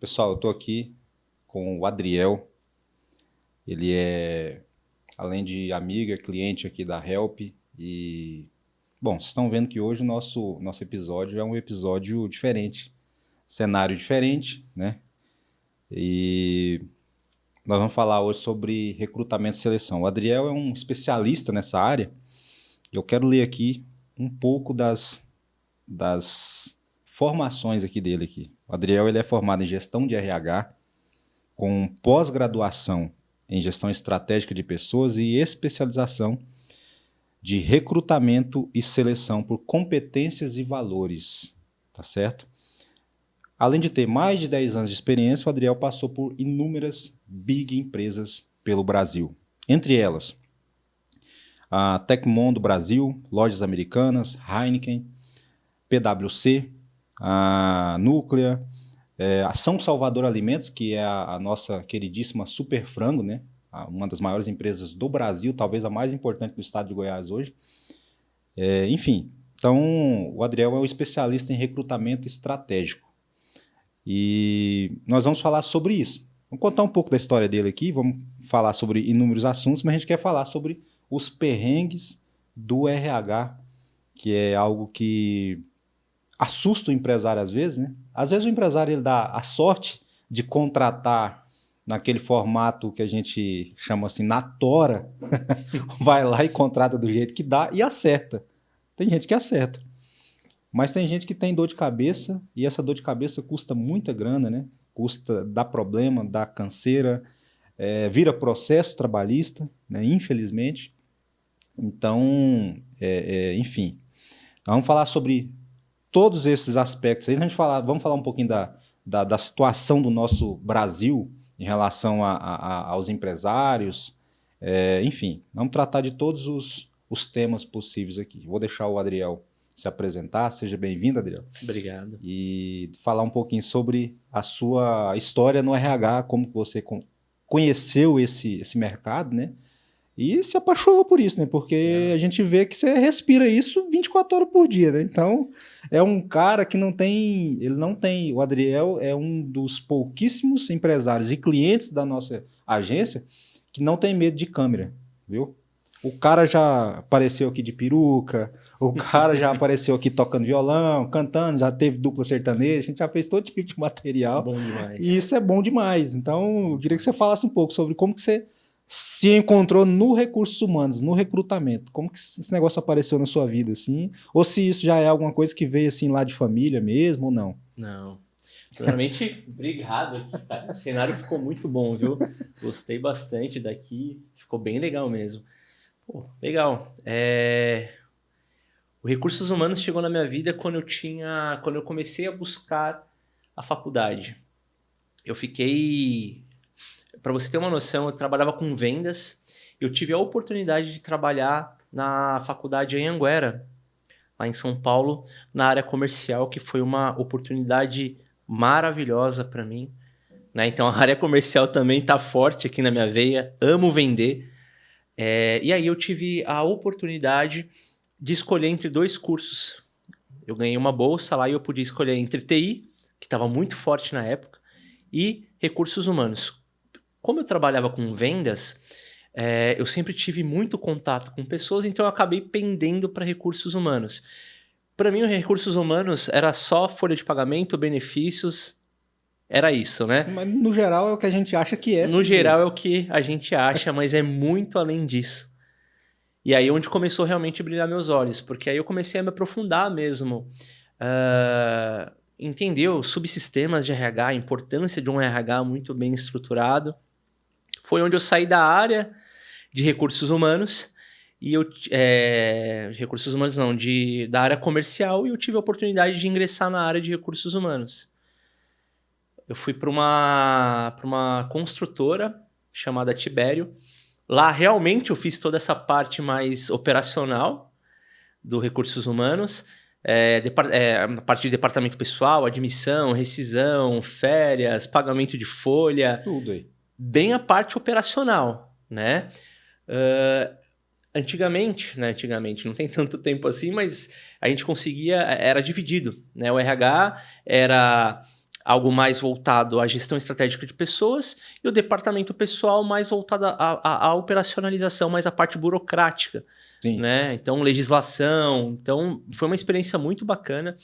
Pessoal, eu estou aqui com o Adriel. Ele é, além de amigo, é cliente aqui da Help. E, bom, vocês estão vendo que hoje o nosso episódio é um episódio diferente, cenário diferente, né? E nós vamos falar hoje sobre recrutamento e seleção. O Adriel é um especialista nessa área. Eu quero ler aqui um pouco das formações aqui dele aqui. O Adriel ele é formado em gestão de RH, com pós-graduação em gestão estratégica de pessoas e especialização de recrutamento e seleção por competências e valores, tá certo? Além de ter mais de 10 anos de experiência, o Adriel passou por inúmeras big empresas pelo Brasil. Entre elas, a Tecmon do Brasil, Lojas Americanas, Heineken, PwC, a Núclea, a São Salvador Alimentos, que é a nossa queridíssima Super Frango, né? Uma das maiores empresas do Brasil, talvez a mais importante do estado de Goiás hoje. Enfim, então o Adriel é um especialista em recrutamento estratégico. E nós vamos falar sobre isso. Vamos contar um pouco da história dele aqui, vamos falar sobre inúmeros assuntos, mas a gente quer falar sobre os perrengues do RH, que é algo que assusta o empresário às vezes, né? Às vezes o empresário ele dá a sorte de contratar naquele formato que a gente chama assim, na tora, vai lá e contrata do jeito que dá e acerta. Tem gente que acerta. Mas tem gente que tem dor de cabeça e essa dor de cabeça custa muita grana, né? Custa, dá problema, dá canseira, vira processo trabalhista, né? Infelizmente. Então, enfim, vamos falar sobre todos esses aspectos aí. Vamos falar um pouquinho da situação do nosso Brasil em relação aos empresários. Enfim, vamos tratar de todos os temas possíveis aqui. Vou deixar o Adriel se apresentar. Seja bem-vindo, Adriel. Obrigado. E falar um pouquinho sobre a sua história no RH, como você conheceu esse mercado, né? E se apaixonou por isso, né? Porque a gente vê que você respira isso 24 horas por dia, né? Então, é um cara que o Adriel é um dos pouquíssimos empresários e clientes da nossa agência que não tem medo de câmera, viu? O cara já apareceu aqui de peruca, o cara já apareceu aqui tocando violão, cantando, já teve dupla sertaneja, a gente já fez todo tipo de material. Bom demais. E isso é bom demais. Então, eu queria que você falasse um pouco sobre como que você se encontrou no recursos humanos, no recrutamento. Como que esse negócio apareceu na sua vida, assim? Ou se isso já é alguma coisa que veio, assim, lá de família mesmo, ou não? Não. Primeiramente, obrigado aqui, cara. O cenário ficou muito bom, viu? Gostei bastante daqui. Ficou bem legal mesmo. Pô, legal. O Recursos Humanos chegou na minha vida quando eu comecei a buscar a faculdade. Eu fiquei... Para você ter uma noção, eu trabalhava com vendas. Eu tive a oportunidade de trabalhar na faculdade em Anhanguera, lá em São Paulo, na área comercial, que foi uma oportunidade maravilhosa para mim, né? Então a área comercial também está forte aqui na minha veia, amo vender. E aí eu tive a oportunidade de escolher entre dois cursos. Eu ganhei uma bolsa lá e eu podia escolher entre TI, que estava muito forte na época, e recursos humanos. Como eu trabalhava com vendas, eu sempre tive muito contato com pessoas, então eu acabei pendendo para recursos humanos. Para mim, os recursos humanos era só folha de pagamento, benefícios, era isso, né? Mas no geral é o que a gente acha que é. No geral é o que a gente acha, mas é muito além disso. E aí onde começou realmente a brilhar meus olhos, porque aí eu comecei a me aprofundar mesmo, entender os subsistemas de RH, a importância de um RH muito bem estruturado. Foi onde eu saí da área de recursos humanos, recursos humanos não, da área comercial, e eu tive a oportunidade de ingressar na área de recursos humanos. Eu fui para uma construtora chamada Tibério. Lá realmente eu fiz toda essa parte mais operacional do recursos humanos, a parte de departamento pessoal, admissão, rescisão, férias, pagamento de folha. Tudo aí. Bem a parte operacional, né? Antigamente, não tem tanto tempo assim, mas a gente conseguia, era dividido, né? O RH era algo mais voltado à gestão estratégica de pessoas, e o departamento pessoal mais voltado à operacionalização, mais à parte burocrática, Sim. né? Então, legislação. Então, foi uma experiência muito bacana,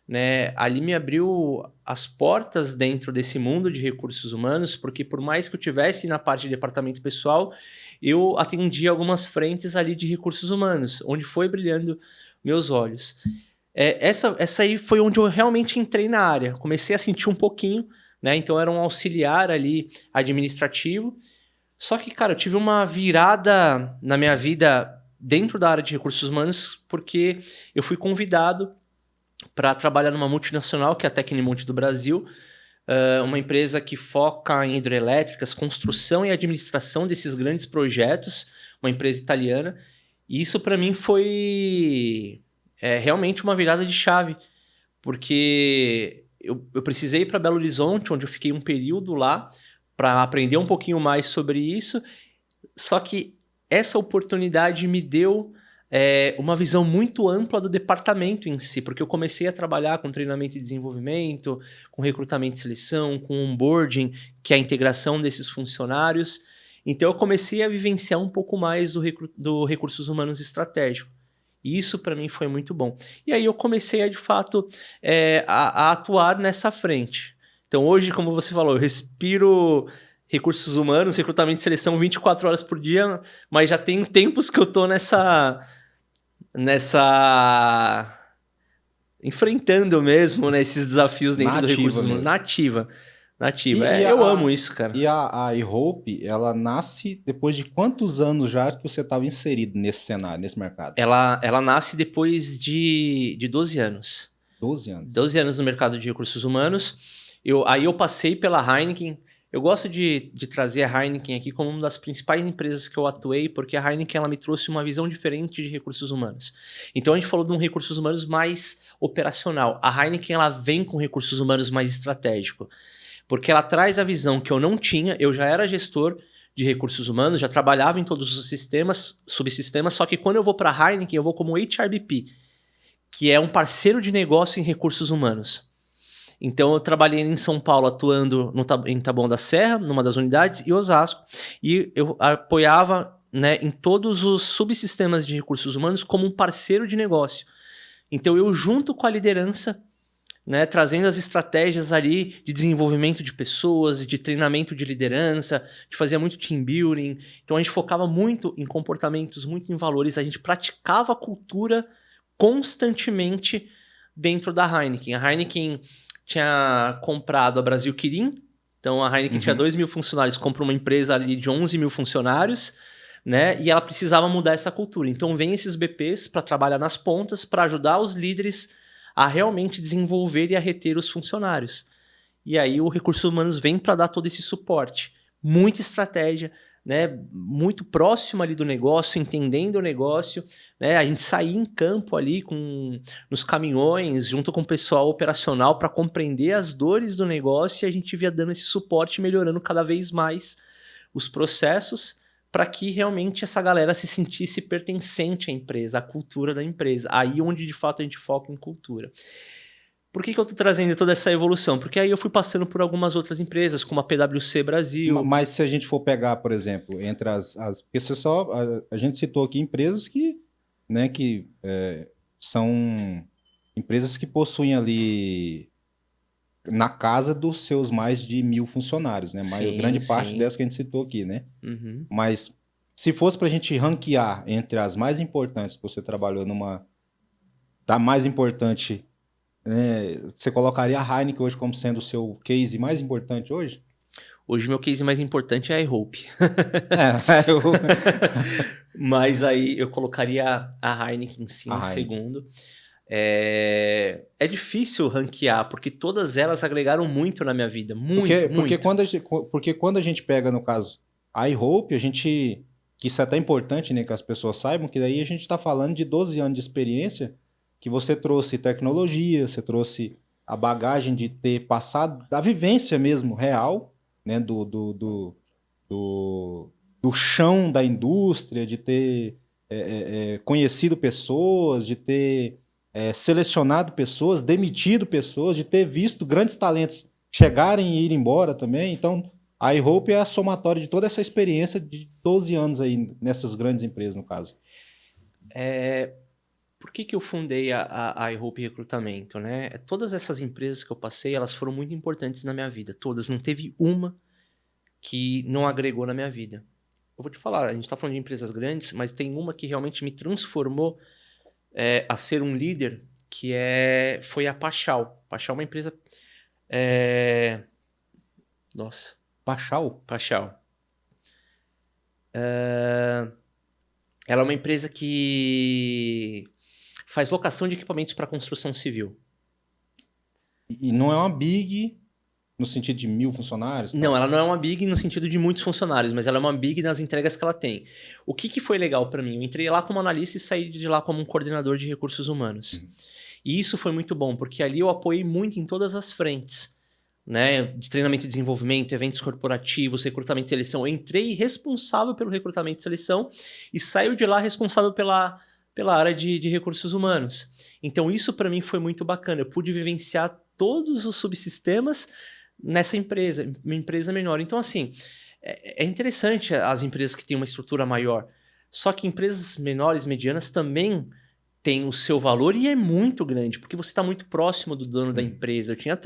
né? Ali me abriu as portas dentro desse mundo de recursos humanos, porque por mais que eu tivesse na parte de departamento pessoal, eu atendi algumas frentes ali de recursos humanos, onde foi brilhando meus olhos. Essa aí foi onde eu realmente entrei na área. Comecei a sentir um pouquinho, né? Então, eu era um auxiliar ali administrativo. Só que, cara, eu tive uma virada na minha vida dentro da área de recursos humanos, porque eu fui convidado para trabalhar numa multinacional, que é a Tecnimont do Brasil, uma empresa que foca em hidrelétricas, construção e administração desses grandes projetos, uma empresa italiana. E isso, para mim, foi realmente uma virada de chave, porque eu precisei ir para Belo Horizonte, onde eu fiquei um período lá, para aprender um pouquinho mais sobre isso. Só que essa oportunidade me deu uma visão muito ampla do departamento em si, porque eu comecei a trabalhar com treinamento e desenvolvimento, com recrutamento e seleção, com onboarding, que é a integração desses funcionários. Então, eu comecei a vivenciar um pouco mais do recursos humanos estratégico. E isso, para mim, foi muito bom. E aí, eu comecei, a, de fato, a atuar nessa frente. Então, hoje, como você falou, eu respiro recursos humanos, recrutamento e seleção 24 horas por dia, mas já tem tempos que eu tô nessa enfrentando mesmo, né, esses desafios dentro do recursos humanos. Nativa. Eu amo isso, cara. E a iHope, ela nasce depois de quantos anos já que você estava inserido nesse cenário, nesse mercado? Ela nasce depois de 12 anos. 12 anos? 12 anos no mercado de recursos humanos. Aí eu passei pela Heineken. Eu gosto de trazer a Heineken aqui como uma das principais empresas que eu atuei, porque a Heineken ela me trouxe uma visão diferente de recursos humanos. Então a gente falou de um recursos humanos mais operacional. A Heineken ela vem com recursos humanos mais estratégico, porque ela traz a visão que eu não tinha. Eu já era gestor de recursos humanos, já trabalhava em todos os sistemas, subsistemas, só que quando eu vou para a Heineken, eu vou como HRBP, que é um parceiro de negócio em recursos humanos. Então, eu trabalhei em São Paulo, atuando em Taboão da Serra, numa das unidades, e Osasco. E eu apoiava, né, em todos os subsistemas de recursos humanos como um parceiro de negócio. Então, eu junto com a liderança, né, trazendo as estratégias ali de desenvolvimento de pessoas, de treinamento de liderança, de fazer muito team building. Então, a gente focava muito em comportamentos, muito em valores. A gente praticava a cultura constantemente dentro da Heineken. A Heineken tinha comprado a Brasil Quirim, então a Heineken tinha 2.000 funcionários, compra uma empresa ali de 11.000 funcionários, né? E ela precisava mudar essa cultura. Então vem esses BPs para trabalhar nas pontas, para ajudar os líderes a realmente desenvolver e a reter os funcionários. E aí o Recursos Humanos vem para dar todo esse suporte. Muita estratégia, né, muito próximo ali do negócio, entendendo o negócio, né, a gente saía em campo ali nos caminhões, junto com o pessoal operacional para compreender as dores do negócio, e a gente via dando esse suporte, melhorando cada vez mais os processos para que realmente essa galera se sentisse pertencente à empresa, à cultura da empresa. Aí onde de fato a gente foca em cultura. Por que eu estou trazendo toda essa evolução? Porque aí eu fui passando por algumas outras empresas, como a PwC Brasil. Mas se a gente for pegar, por exemplo, entre porque a gente citou aqui empresas que, né, são empresas que possuem ali na casa dos seus mais de 1.000 funcionários, né? Sim, grande parte sim. dessas que a gente citou aqui, né? Uhum. Mas se fosse para a gente ranquear entre as mais importantes que você trabalhou da mais importante, você colocaria a Heineken hoje como sendo o seu case mais importante hoje? Hoje meu case mais importante é a iHope. Mas aí eu colocaria a Heineken sim em segundo. É difícil ranquear, porque todas elas agregaram muito na minha vida. Porque quando a gente pega, no caso, a iHope, que isso é até importante, né, que as pessoas saibam, que daí a gente está falando de 12 anos de experiência, que você trouxe tecnologia, você trouxe a bagagem de ter passado, da vivência mesmo, real, né, do chão da indústria, de ter conhecido pessoas, de ter selecionado pessoas, demitido pessoas, de ter visto grandes talentos chegarem e ir embora também. Então, a iHope é a somatória de toda essa experiência de 12 anos aí nessas grandes empresas, no caso. Por que eu fundei a iHope Recrutamento, né? Todas essas empresas que eu passei, elas foram muito importantes na minha vida. Todas. Não teve uma que não agregou na minha vida. Eu vou te falar, a gente está falando de empresas grandes, mas tem uma que realmente me transformou a ser um líder, foi a Pachal. Pachal é uma empresa... Nossa. Pachal? Pachal. Ela é uma empresa que faz locação de equipamentos para construção civil. E não é uma big no sentido de 1000 funcionários? Tá? Não, ela não é uma big no sentido de muitos funcionários, mas ela é uma big nas entregas que ela tem. O que foi legal para mim? Eu entrei lá como analista e saí de lá como um coordenador de recursos humanos. E isso foi muito bom, porque ali eu apoiei muito em todas as frentes. Né, de treinamento e desenvolvimento, eventos corporativos, recrutamento e seleção. Eu entrei responsável pelo recrutamento e seleção e saio de lá responsável pela área de recursos humanos. Então isso para mim foi muito bacana. Eu pude vivenciar todos os subsistemas nessa empresa, uma empresa menor. Então assim, é interessante as empresas que têm uma estrutura maior. Só que empresas menores, medianas também tem o seu valor e é muito grande, porque você está muito próximo do dono da empresa. Eu tinha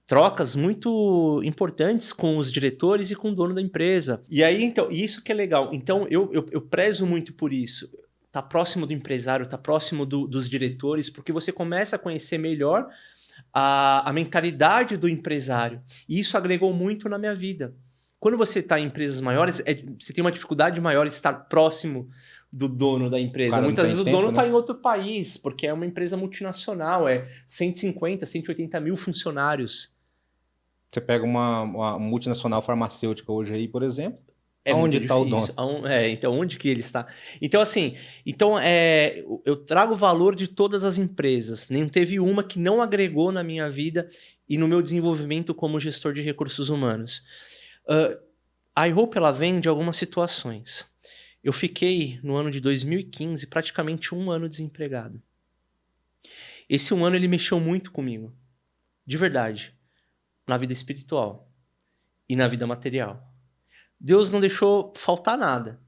trocas muito importantes com os diretores e com o dono da empresa. E aí, então, isso que é legal. Então, eu prezo muito por isso. Tá próximo do empresário, tá próximo dos diretores, porque você começa a conhecer melhor a mentalidade do empresário. E isso agregou muito na minha vida. Quando você está em empresas maiores, você tem uma dificuldade maior em estar próximo do dono da empresa. Muitas vezes o dono está em outro país, porque é uma empresa multinacional, 150, 180 mil funcionários. Você pega uma multinacional farmacêutica hoje aí, por exemplo, onde está o dono? Então, onde que ele está? Então, assim, eu trago o valor de todas as empresas. Nem teve uma que não agregou na minha vida e no meu desenvolvimento como gestor de recursos humanos. A iHope, ela vem de algumas situações. Eu fiquei, no ano de 2015, praticamente 1 ano desempregado. Esse 1 ano, ele mexeu muito comigo. De verdade. Na vida espiritual. E na vida material. Deus não deixou faltar nada.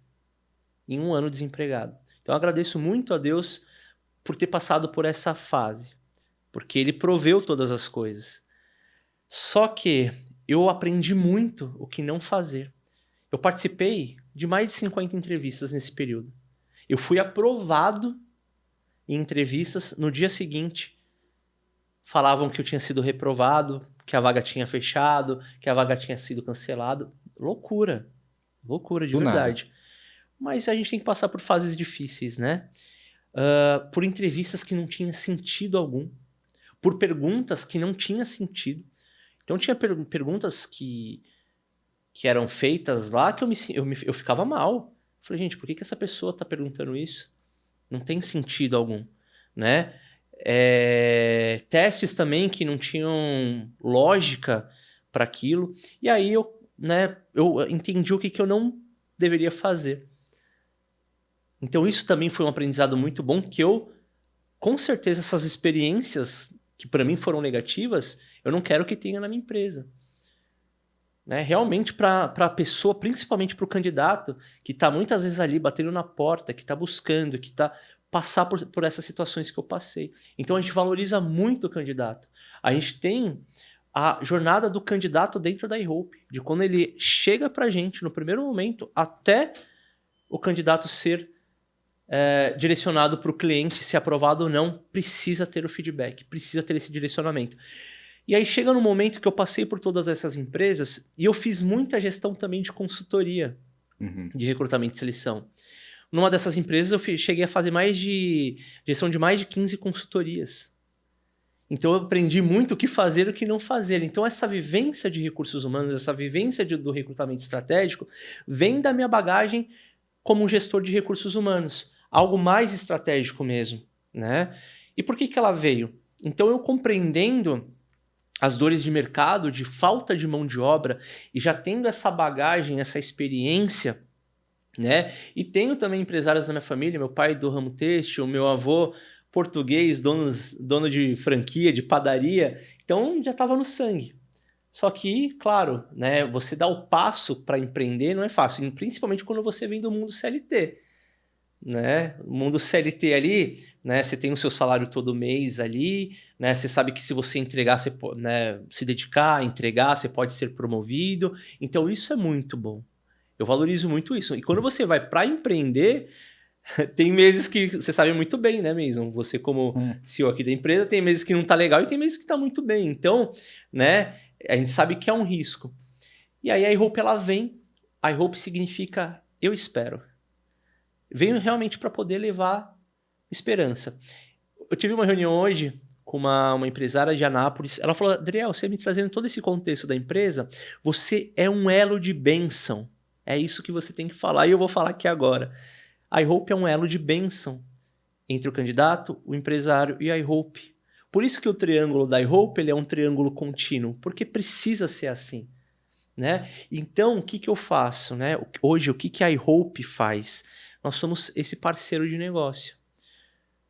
Em 1 ano desempregado. Então, eu agradeço muito a Deus por ter passado por essa fase. Porque Ele proveu todas as coisas. Só que eu aprendi muito o que não fazer. Eu participei de mais de 50 entrevistas nesse período. Eu fui aprovado em entrevistas. No dia seguinte, falavam que eu tinha sido reprovado, que a vaga tinha fechado, que a vaga tinha sido cancelada. Loucura. Loucura, de verdade. Nada. Mas a gente tem que passar por fases difíceis, né? Por entrevistas que não tinham sentido algum. Por perguntas que não tinham sentido. Então tinha perguntas que eram feitas lá que eu ficava mal. Falei, gente, por que essa pessoa está perguntando isso? Não tem sentido algum, né? Testes também que não tinham lógica para aquilo. E aí eu entendi o que eu não deveria fazer. Então isso também foi um aprendizado muito bom que com certeza, essas experiências que para mim foram negativas, eu não quero que tenha na minha empresa. Né? Realmente para a pessoa, principalmente para o candidato, que está muitas vezes ali batendo na porta, que está buscando, que está passar por essas situações que eu passei. Então a gente valoriza muito o candidato. A gente tem a jornada do candidato dentro da iHope, de quando ele chega para a gente no primeiro momento até o candidato ser direcionado para o cliente, se aprovado ou não, precisa ter o feedback, precisa ter esse direcionamento. E aí chega no momento que eu passei por todas essas empresas e eu fiz muita gestão também de consultoria, de recrutamento e seleção. Numa dessas empresas eu cheguei a fazer gestão de mais de 15 consultorias. Então eu aprendi muito o que fazer e o que não fazer. Então essa vivência de recursos humanos, essa vivência do recrutamento estratégico vem da minha bagagem como um gestor de recursos humanos. Algo mais estratégico mesmo, né? E por que ela veio? Então eu compreendendo as dores de mercado, de falta de mão de obra, e já tendo essa bagagem, essa experiência, né? E tenho também empresários na minha família, meu pai do ramo têxtil, meu avô, português, dono de franquia, de padaria, então já estava no sangue. Só que, claro, né, você dar o passo para empreender não é fácil, principalmente quando você vem do mundo CLT. Né? O mundo CLT ali, né, você tem o seu salário todo mês ali, né, você sabe que se você entregar, você pode, né, se dedicar, entregar, você pode ser promovido. Então isso é muito bom. Eu valorizo muito isso. E quando você vai para empreender, tem meses que você sabe muito bem, né, mesmo? Você como CEO aqui da empresa, tem meses que não tá legal e tem meses que tá muito bem. Então, né, a gente sabe que é um risco. E aí a iHope ela vem. A iHope significa eu espero. Venho realmente para poder levar esperança. Eu tive uma reunião hoje com uma empresária de Anápolis. Ela falou, Adriel, você me trazendo todo esse contexto da empresa, você é um elo de bênção. É isso que você tem que falar e eu vou falar aqui agora. A iHope é um elo de bênção entre o candidato, o empresário e a iHope. Por isso que o triângulo da iHope ele é um triângulo contínuo, porque precisa ser assim. Né? Então, o que eu faço? Né? Hoje, o que a iHope faz? Nós somos esse parceiro de negócio.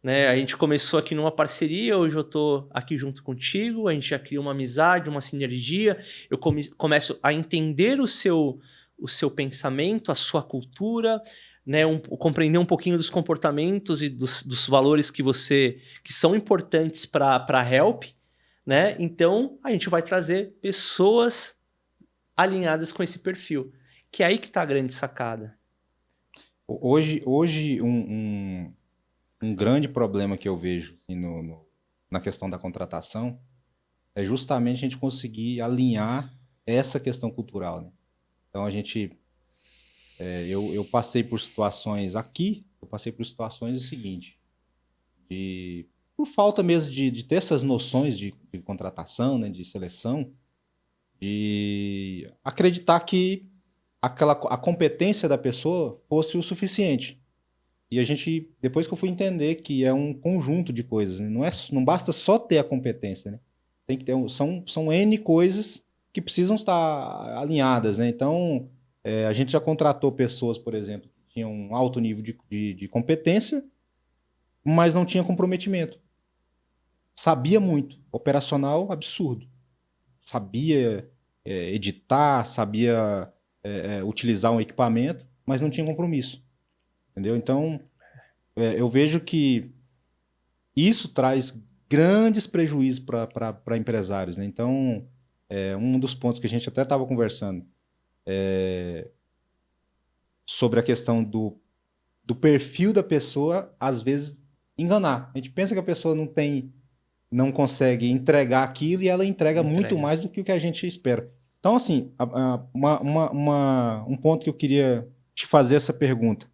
Né? A gente começou aqui numa parceria, hoje eu estou aqui junto contigo, a gente já cria uma amizade, uma sinergia, eu começo a entender o seu pensamento, a sua cultura, né? Compreender um pouquinho dos comportamentos e dos valores que são importantes para a Help. Né? Então, a gente vai trazer pessoas alinhadas com esse perfil, que é aí que está a grande sacada. Hoje um grande problema que eu vejo assim, na questão da contratação é justamente a gente conseguir alinhar essa questão cultural. Né? Então, eu passei por situações o seguinte, por falta mesmo de ter essas noções de contratação, né, de seleção, de acreditar que a competência da pessoa fosse o suficiente. E depois que eu fui entender que é um conjunto de coisas, né? Não basta só ter a competência, né? Tem que ter, são N coisas que precisam estar alinhadas, né? Então, a gente já contratou pessoas, por exemplo, que tinham um alto nível de competência, mas não tinha comprometimento. Sabia muito, operacional absurdo. Sabia editar, sabia utilizar um equipamento, mas não tinha compromisso. Entendeu? Então, eu vejo que isso traz grandes prejuízos para empresários. Né? Então, um dos pontos que a gente até estava conversando sobre a questão do perfil da pessoa, às vezes, enganar. A gente pensa que a pessoa não consegue entregar aquilo e ela entrega muito mais do que o que a gente espera. Então, assim, um ponto que eu queria te fazer essa pergunta.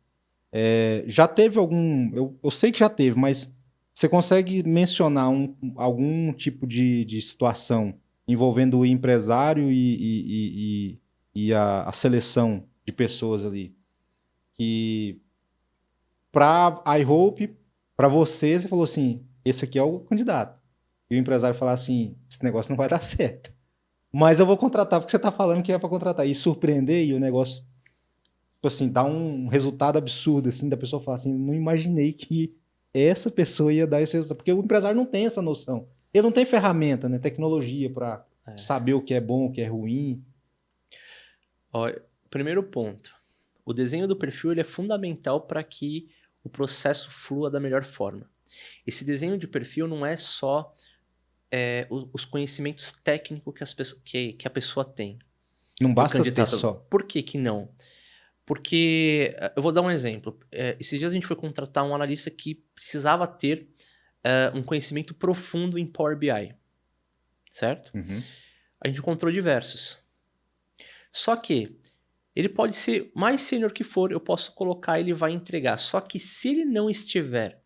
Já teve eu sei que já teve, mas você consegue mencionar algum tipo de situação envolvendo o empresário e a seleção de pessoas ali? Que para a iHope, para você falou assim, esse aqui é o candidato. E o empresário falar assim, esse negócio não vai dar certo. Mas eu vou contratar porque você está falando que é para contratar. E surpreender e o negócio, assim, dar um resultado absurdo, assim, da pessoa falar assim, não imaginei que essa pessoa ia dar esse resultado. Porque o empresário não tem essa noção. Ele não tem ferramenta, né, tecnologia para saber o que é bom, o que é ruim. Primeiro ponto. O desenho do perfil ele é fundamental para que o processo flua da melhor forma. Esse desenho de perfil não é só os conhecimentos técnicos que a pessoa tem. Não basta ter só. Por que não? Porque, eu vou dar um exemplo. Esses dias a gente foi contratar um analista que precisava ter um conhecimento profundo em Power BI. Certo? Uhum. A gente encontrou diversos. Só que ele pode ser mais sênior que for, eu posso colocar, ele vai entregar. Só que se ele não estiver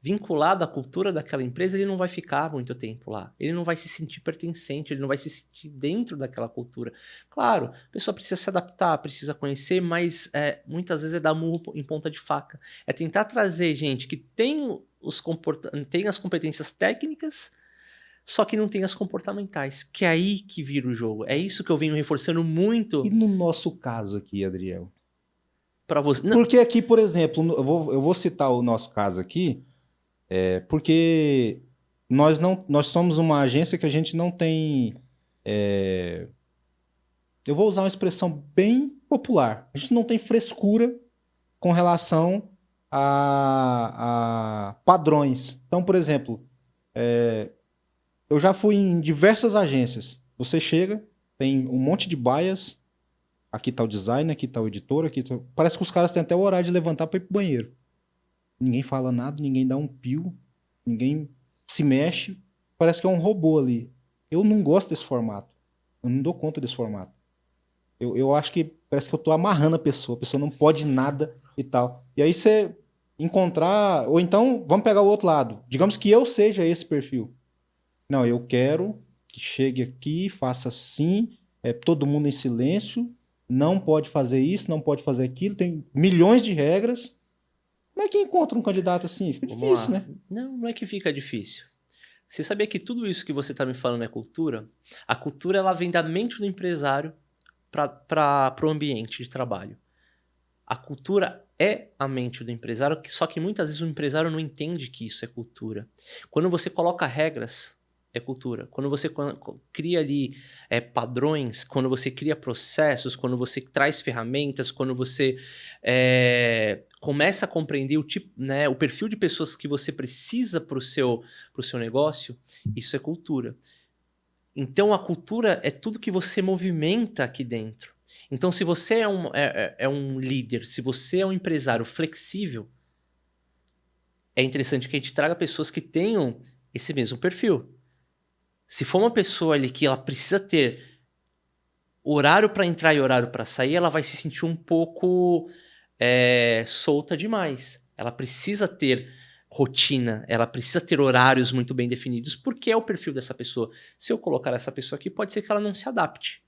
vinculado à cultura daquela empresa, ele não vai ficar muito tempo lá. Ele não vai se sentir pertencente, ele não vai se sentir dentro daquela cultura. Claro, a pessoa precisa se adaptar, precisa conhecer, mas muitas vezes é dar murro em ponta de faca. É tentar trazer gente que tem as competências técnicas, só que não tem as comportamentais, que é aí que vira o jogo. É isso que eu venho reforçando muito. E no nosso caso aqui, Adriel? Para você. Porque aqui, por exemplo, eu vou citar o nosso caso aqui. Porque nós somos uma agência que a gente não tem. Eu vou usar uma expressão bem popular. A gente não tem frescura com relação a padrões. Então, por exemplo, eu já fui em diversas agências. Você chega, tem um monte de bias. Aqui tá o designer, aqui tá o editor, aqui tá... Parece que os caras têm até o horário de levantar para ir pro banheiro. Ninguém fala nada, ninguém dá um pio, ninguém se mexe. Parece que é um robô ali. Eu não gosto desse formato. Eu não dou conta desse formato. Eu acho que parece que eu tô amarrando a pessoa não pode nada e tal. E aí você encontrar. Ou então, vamos pegar o outro lado. Digamos que eu seja esse perfil. Não, eu quero que chegue aqui, faça assim, todo mundo em silêncio, não pode fazer isso, não pode fazer aquilo, tem milhões de regras. Como é que encontra um candidato assim? Fica Vamos difícil, lá. né? Não, não é que fica difícil. Você sabia que tudo isso que você está me falando é cultura? A cultura ela vem da mente do empresário para o ambiente de trabalho. A cultura é a mente do empresário, só que muitas vezes o empresário não entende que isso é cultura. Quando você coloca regras, é cultura. Quando você cria ali padrões, quando você cria processos, quando você traz ferramentas, quando você começa a compreender o tipo, né, o perfil de pessoas que você precisa para o seu negócio, isso é cultura. Então a cultura é tudo que você movimenta aqui dentro. Então, se você é um líder, se você é um empresário flexível, é interessante que a gente traga pessoas que tenham esse mesmo perfil. Se for uma pessoa ali que ela precisa ter horário para entrar e horário para sair, ela vai se sentir um pouco solta demais. Ela precisa ter rotina, ela precisa ter horários muito bem definidos, porque é o perfil dessa pessoa. Se eu colocar essa pessoa aqui, pode ser que ela não se adapte.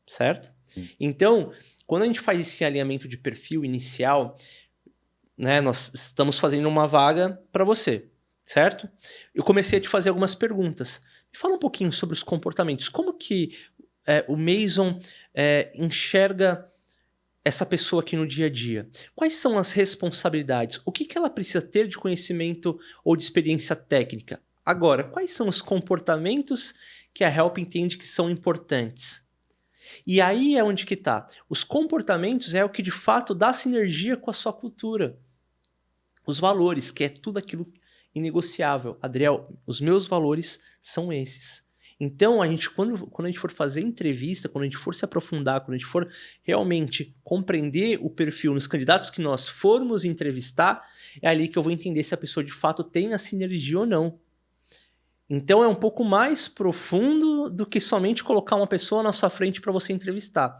Certo? Sim. Então, quando a gente faz esse alinhamento de perfil inicial, né, nós estamos fazendo uma vaga para você, certo? Eu comecei a te fazer algumas perguntas. Me fala um pouquinho sobre os comportamentos. Como que o Mason enxerga essa pessoa aqui no dia a dia? Quais são as responsabilidades? O que ela precisa ter de conhecimento ou de experiência técnica? Agora, quais são os comportamentos que a Help entende que são importantes? E aí é onde que tá. Os comportamentos é o que de fato dá sinergia com a sua cultura. Os valores, que é tudo aquilo inegociável. Adriel, os meus valores são esses. Então, quando a gente for fazer entrevista, quando a gente for se aprofundar, quando a gente for realmente compreender o perfil nos candidatos que nós formos entrevistar, é ali que eu vou entender se a pessoa de fato tem a sinergia ou não. Então é um pouco mais profundo do que somente colocar uma pessoa na sua frente para você entrevistar.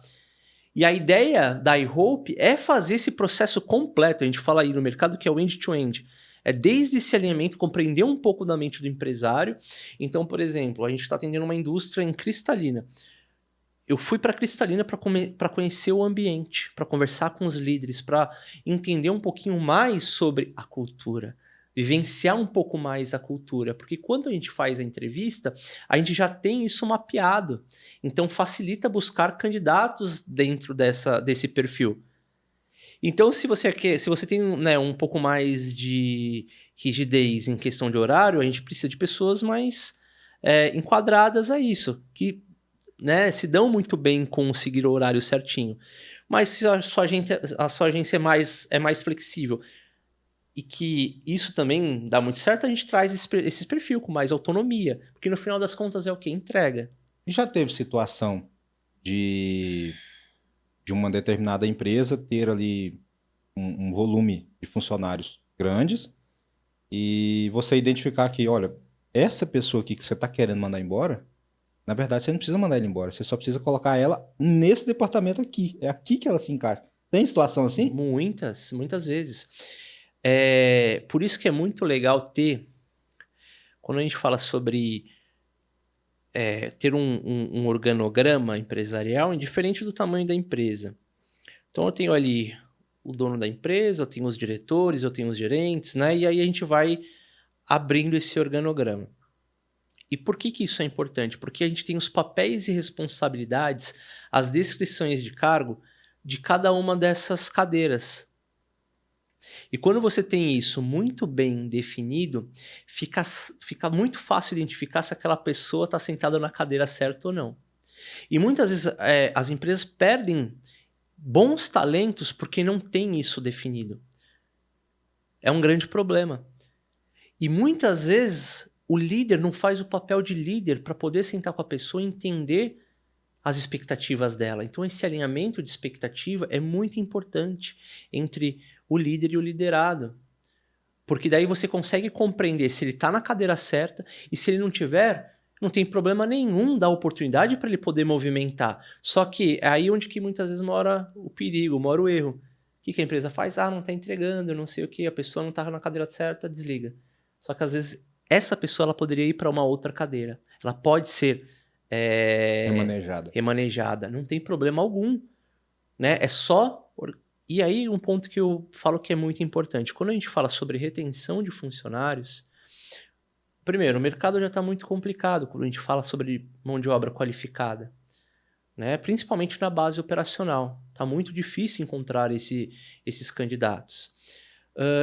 E a ideia da iHope é fazer esse processo completo. A gente fala aí no mercado que é o end-to-end. É desde esse alinhamento, compreender um pouco da mente do empresário. Então, por exemplo, a gente está atendendo uma indústria em Cristalina. Eu fui para Cristalina para conhecer o ambiente, para conversar com os líderes, para entender um pouquinho mais sobre a cultura, vivenciar um pouco mais a cultura, porque quando a gente faz a entrevista, a gente já tem isso mapeado. Então facilita buscar candidatos dentro desse perfil. Então, se você tem, né, um pouco mais de rigidez em questão de horário, a gente precisa de pessoas mais enquadradas a isso, que, né, se dão muito bem com seguir o horário certinho. Mas se a sua agência é mais flexível e que isso também dá muito certo, a gente traz esse perfil com mais autonomia. Porque no final das contas é o que? Entrega. E já teve situação de uma determinada empresa ter ali um volume de funcionários grandes e você identificar que, olha, essa pessoa aqui que você está querendo mandar embora, na verdade você não precisa mandar ela embora, você só precisa colocar ela nesse departamento aqui. É aqui que ela se encaixa. Tem situação assim? Muitas vezes. Por isso que é muito legal ter, quando a gente fala sobre ter um organograma empresarial, indiferente do tamanho da empresa. Então eu tenho ali o dono da empresa, eu tenho os diretores, eu tenho os gerentes, né? E aí a gente vai abrindo esse organograma. E por que isso é importante? Porque a gente tem os papéis e responsabilidades, as descrições de cargo de cada uma dessas cadeiras. E quando você tem isso muito bem definido, fica muito fácil identificar se aquela pessoa está sentada na cadeira certa ou não. E muitas vezes as empresas perdem bons talentos porque não tem isso definido. É um grande problema. E muitas vezes o líder não faz o papel de líder para poder sentar com a pessoa e entender as expectativas dela. Então esse alinhamento de expectativa é muito importante entre o líder e o liderado. Porque daí você consegue compreender se ele está na cadeira certa e se ele não tiver, não tem problema nenhum dar oportunidade para ele poder movimentar. Só que é aí onde que muitas vezes mora o perigo, mora o erro. O que a empresa faz? Não está entregando, não sei o que, a pessoa não está na cadeira certa, desliga. Só que às vezes essa pessoa ela poderia ir para uma outra cadeira. Ela pode ser remanejada. Não tem problema algum. Né? É só... E aí um ponto que eu falo que é muito importante. Quando a gente fala sobre retenção de funcionários, primeiro, o mercado já está muito complicado quando a gente fala sobre mão de obra qualificada. Né? Principalmente na base operacional. Está muito difícil encontrar esses candidatos.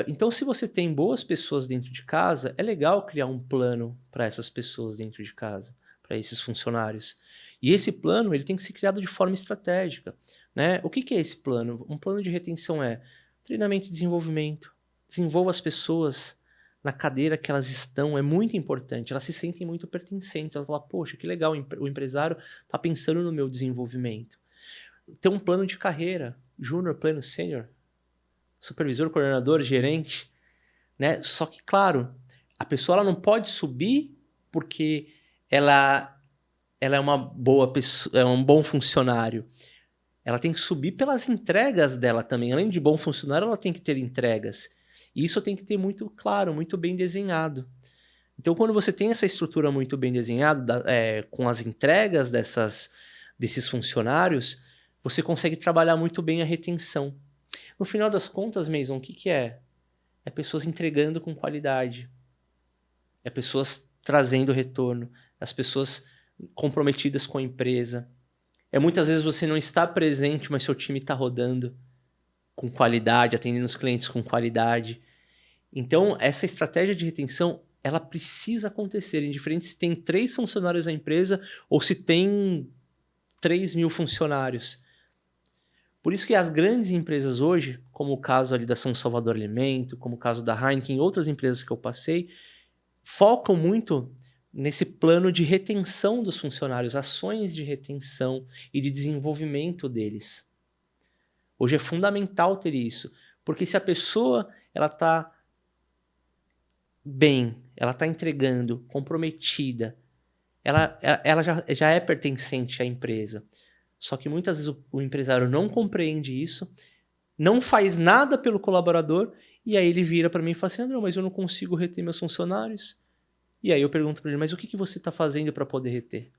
Então, se você tem boas pessoas dentro de casa, é legal criar um plano para essas pessoas dentro de casa, para esses funcionários. E esse plano ele tem que ser criado de forma estratégica. Né? O que é esse plano? Um plano de retenção é treinamento e desenvolvimento. Desenvolva as pessoas na cadeira que elas estão, é muito importante. Elas se sentem muito pertencentes. Elas falam, poxa, que legal, o empresário está pensando no meu desenvolvimento. Ter um plano de carreira, júnior, pleno, sênior, supervisor, coordenador, gerente. Né? Só que, claro, a pessoa ela não pode subir porque ela é uma boa pessoa, é um bom funcionário. Ela tem que subir pelas entregas dela também. Além de bom funcionário, ela tem que ter entregas. E isso tem que ter muito claro, muito bem desenhado. Então, quando você tem essa estrutura muito bem desenhada, com as entregas desses funcionários, você consegue trabalhar muito bem a retenção. No final das contas, Mason, o que é? É pessoas entregando com qualidade. É pessoas trazendo retorno. As pessoas comprometidas com a empresa. Muitas vezes você não está presente, mas seu time está rodando com qualidade, atendendo os clientes com qualidade. Então, essa estratégia de retenção, ela precisa acontecer, indiferente se tem 3 funcionários na empresa ou se tem 3.000 funcionários. Por isso que as grandes empresas hoje, como o caso ali da São Salvador Alimento, como o caso da Heineken e outras empresas que eu passei, focam muito nesse plano de retenção dos funcionários, ações de retenção e de desenvolvimento deles. Hoje é fundamental ter isso, porque se a pessoa ela está bem, ela está entregando, comprometida, ela já é pertencente à empresa. Só que muitas vezes o empresário não compreende isso, não faz nada pelo colaborador, e aí ele vira para mim e fala assim, André, mas eu não consigo reter meus funcionários. E aí eu pergunto para ele, mas o que você está fazendo para poder reter?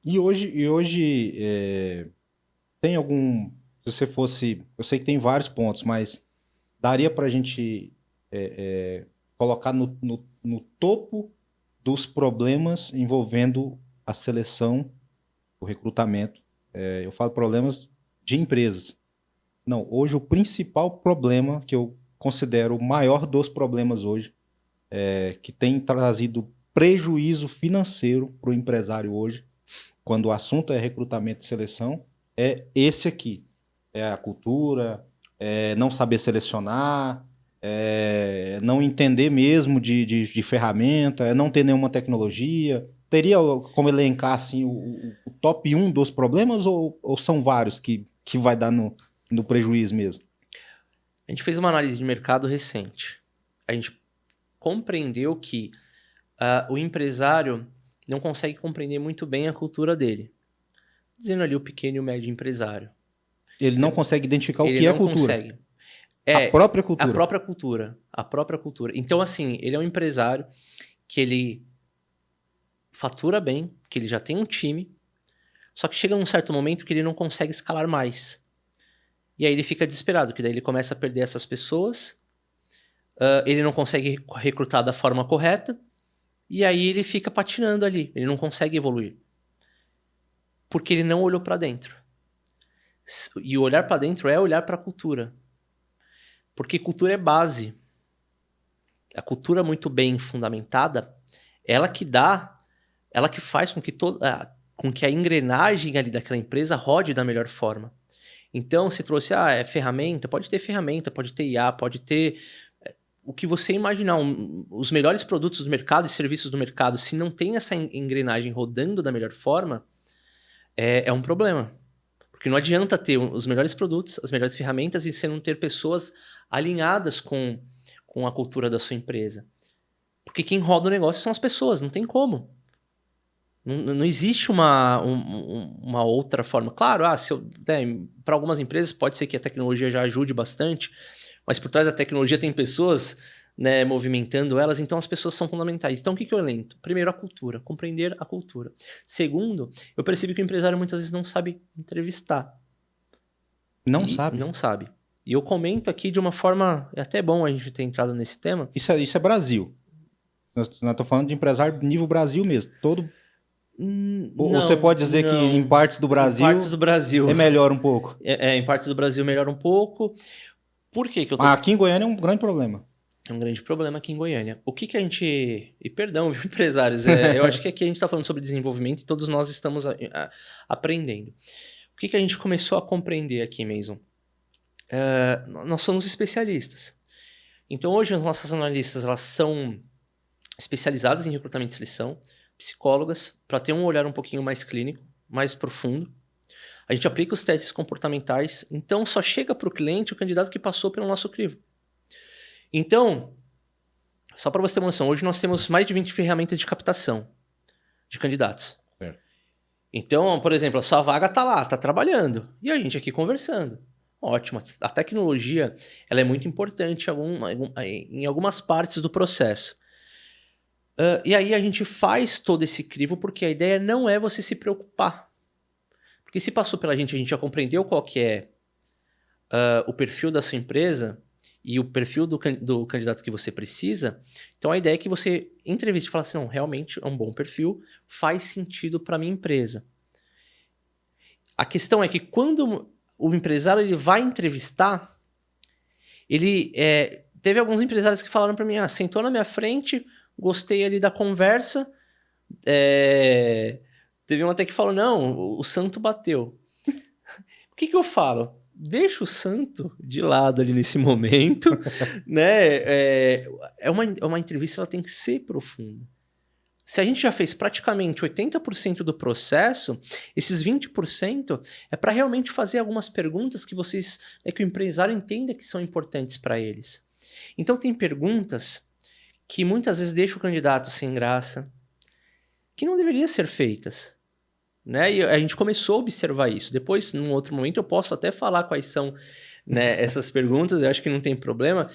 E hoje tem algum... Se você fosse... Eu sei que tem vários pontos, mas daria para a gente colocar no topo dos problemas envolvendo a seleção, o recrutamento. Eu falo problemas de empresas. Não, hoje o principal problema, que eu considero o maior dos problemas hoje, que tem trazido prejuízo financeiro para o empresário hoje, quando o assunto é recrutamento e seleção, é esse aqui. É a cultura, não saber selecionar, não entender mesmo de ferramenta, não ter nenhuma tecnologia. Teria como elencar assim, o top 1 dos problemas ou são vários que vai dar no prejuízo mesmo? A gente fez uma análise de mercado recente. A gente compreendeu que o empresário não consegue compreender muito bem a cultura dele. Dizendo ali o pequeno e o médio empresário. Ele não consegue identificar o que é a cultura. Ele não consegue. A própria cultura. A própria cultura. Então, assim, ele é um empresário que ele fatura bem, que ele já tem um time, só que chega num certo momento que ele não consegue escalar mais. E aí ele fica desesperado, que daí ele começa a perder essas pessoas, ele não consegue recrutar da forma correta, e aí ele fica patinando ali, ele não consegue evoluir. Porque ele não olhou para dentro. E olhar para dentro é olhar para a cultura. Porque cultura é base. A cultura muito bem fundamentada, ela que faz com que a engrenagem ali daquela empresa rode da melhor forma. Então, se trouxe, ferramenta, pode ter IA, pode ter o que você imaginar, os melhores produtos do mercado e serviços do mercado, se não tem essa engrenagem rodando da melhor forma, é um problema. Porque não adianta ter os melhores produtos, as melhores ferramentas e você não ter pessoas alinhadas com a cultura da sua empresa. Porque quem roda o negócio são as pessoas, não tem como. Não existe uma outra forma. Claro, para algumas empresas pode ser que a tecnologia já ajude bastante, mas por trás da tecnologia tem pessoas, né, movimentando elas, então as pessoas são fundamentais. Então o que eu lento? Primeiro, a cultura, compreender a cultura. Segundo, eu percebi que o empresário muitas vezes não sabe entrevistar. Não sabe? Não sabe. E eu comento aqui de uma forma, é até bom a gente ter entrado nesse tema. Isso é Brasil. Nós estamos falando de empresário nível Brasil mesmo. Ou você pode dizer que em partes do Brasil, é melhor um pouco? Em partes do Brasil melhora um pouco. Por que eu tô... Aqui em Goiânia é um grande problema. É um grande problema aqui em Goiânia. O que a gente... E perdão, viu, empresários? Eu acho que aqui a gente está falando sobre desenvolvimento e todos nós estamos aprendendo. O que a gente começou a compreender aqui, Mason? Nós somos especialistas. Então, hoje, as nossas analistas elas são especializadas em recrutamento de seleção, psicólogas, para ter um olhar um pouquinho mais clínico, mais profundo. A gente aplica os testes comportamentais, então só chega para o cliente o candidato que passou pelo nosso crivo. Então, só para você ter uma noção, hoje nós temos mais de 20 ferramentas de captação de candidatos. É. Então, por exemplo, a sua vaga está lá, está trabalhando, e a gente aqui conversando. Ótimo, a tecnologia ela é muito importante em algumas partes do processo. E aí a gente faz todo esse crivo porque a ideia não é você se preocupar. Porque se passou pela gente, a gente já compreendeu qual que é o perfil da sua empresa e o perfil do candidato que você precisa. Então a ideia é que você entreviste e fale assim, não, realmente é um bom perfil, faz sentido para a minha empresa. A questão é que quando o empresário ele vai entrevistar, teve alguns empresários que falaram para mim, sentou na minha frente, gostei ali da conversa, teve um até que falou, não, o santo bateu. O que eu falo? Deixa o santo de lado ali nesse momento, né? Uma entrevista, ela tem que ser profunda. Se a gente já fez praticamente 80% do processo, esses 20% é para realmente fazer algumas perguntas que que o empresário entenda que são importantes para eles. Então tem perguntas que muitas vezes deixam o candidato sem graça, que não deveriam ser feitas. Né? E a gente começou a observar isso. Depois, num outro momento, eu posso até falar quais são, né, essas perguntas, eu acho que não tem problema.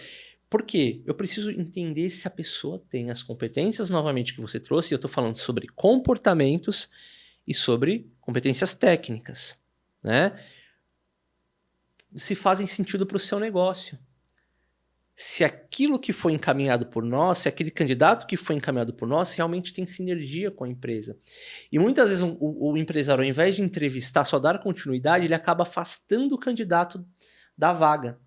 Por quê? Eu preciso entender se a pessoa tem as competências, novamente, que você trouxe, e eu estou falando sobre comportamentos e sobre competências técnicas, né? Se fazem sentido para o seu negócio. Se aquilo que foi encaminhado por nós, se aquele candidato que foi encaminhado por nós realmente tem sinergia com a empresa. E muitas vezes o empresário, ao invés de entrevistar, só dar continuidade, ele acaba afastando o candidato da vaga.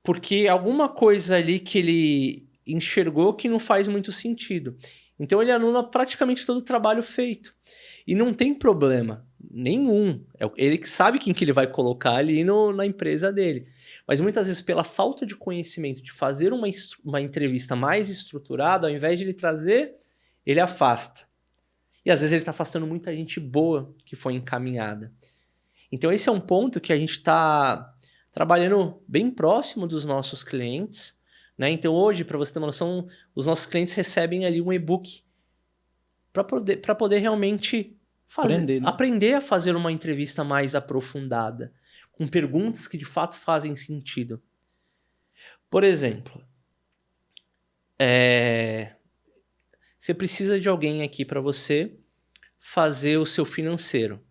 Porque alguma coisa ali que ele enxergou que não faz muito sentido. Então ele anula praticamente todo o trabalho feito. E não tem problema nenhum. É ele que sabe quem que ele vai colocar ali na empresa dele. Mas muitas vezes, pela falta de conhecimento de fazer uma entrevista mais estruturada, ao invés de ele trazer, ele afasta. E às vezes ele está afastando muita gente boa que foi encaminhada. Então esse é um ponto que a gente está trabalhando bem próximo dos nossos clientes, né? Então hoje, para você ter uma noção, os nossos clientes recebem ali um e-book para poder realmente aprender a fazer uma entrevista mais aprofundada, com perguntas que de fato fazem sentido. Por exemplo, você precisa de alguém aqui para você fazer o seu financeiro.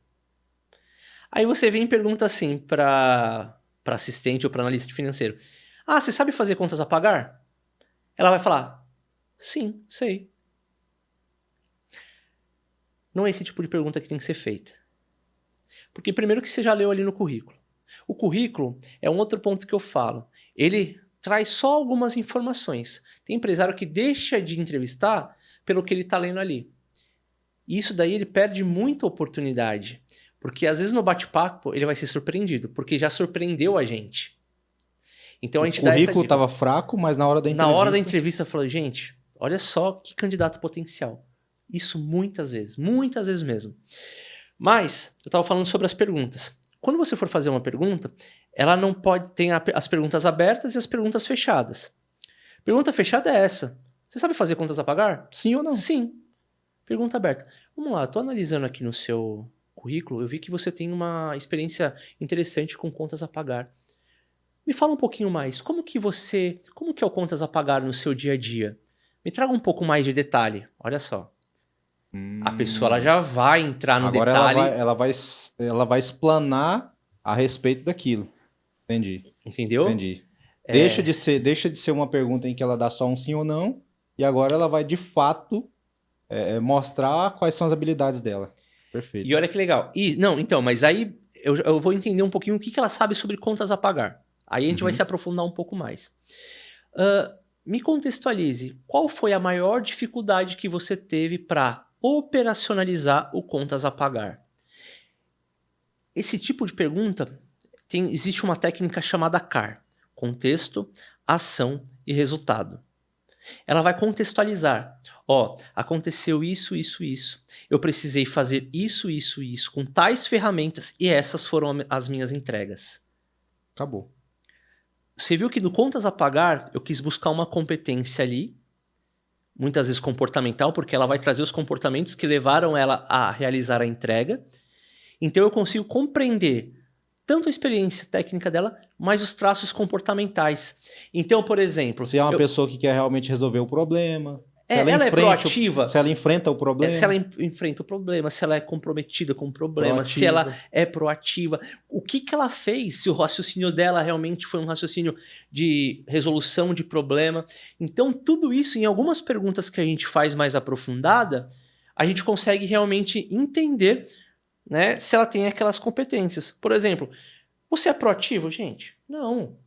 Aí você vem e pergunta assim para assistente ou para analista financeiro. Você sabe fazer contas a pagar? Ela vai falar, sim, sei. Não é esse tipo de pergunta que tem que ser feita. Porque primeiro que você já leu ali no currículo. O currículo é um outro ponto que eu falo. Ele traz só algumas informações. Tem empresário que deixa de entrevistar pelo que ele está lendo ali. E isso daí ele perde muita oportunidade. Porque às vezes no bate-papo ele vai ser surpreendido, porque já surpreendeu a gente. Então a O gente dá essa currículo dica. estava fraco, mas na hora da Na hora da entrevista... entrevista eu falei, gente, olha só que candidato potencial. Isso muitas vezes mesmo. Mas eu estava falando sobre as perguntas. Quando você for fazer uma pergunta, ela não pode ter as perguntas abertas e as perguntas fechadas. Pergunta fechada é essa. Você sabe fazer contas a pagar? Sim ou não? Sim. Pergunta aberta. Vamos lá, estou analisando aqui no seu currículo, eu vi que você tem uma experiência interessante com contas a pagar. Me fala um pouquinho mais, como que é o contas a pagar no seu dia a dia? Me traga um pouco mais de detalhe. Olha só. A pessoa ela já vai entrar no Agora detalhe, ela vai explanar a respeito daquilo. Entendi, entendeu? entendi. Deixa de ser uma pergunta em que ela dá só um sim ou não, e agora ela vai de fato mostrar quais são as habilidades dela. Perfeito. E olha que legal. Não, então, mas aí eu vou entender um pouquinho o que ela sabe sobre contas a pagar. Aí a gente vai se aprofundar um pouco mais. Me contextualize, qual foi a maior dificuldade que você teve para operacionalizar o contas a pagar? Esse tipo de pergunta, existe uma técnica chamada CAR, contexto, ação e resultado. Ela vai contextualizar. Aconteceu isso, isso, isso. Eu precisei fazer isso, isso, isso, com tais ferramentas e essas foram as minhas entregas. Acabou. Você viu que no contas a pagar, eu quis buscar uma competência ali, muitas vezes comportamental, porque ela vai trazer os comportamentos que levaram ela a realizar a entrega. Então eu consigo compreender tanto a experiência técnica dela, mas os traços comportamentais. Então, por exemplo... Se é uma pessoa que quer realmente resolver o problema, se ela ela é proativa. Se ela enfrenta o problema. Se ela enfrenta o problema, se ela é comprometida com o problema, se ela é proativa. O que ela fez, se o raciocínio dela realmente foi um raciocínio de resolução de problema. Então, tudo isso, em algumas perguntas que a gente faz mais aprofundada, a gente consegue realmente entender, né, se ela tem aquelas competências. Por exemplo, você é proativo? Gente, não.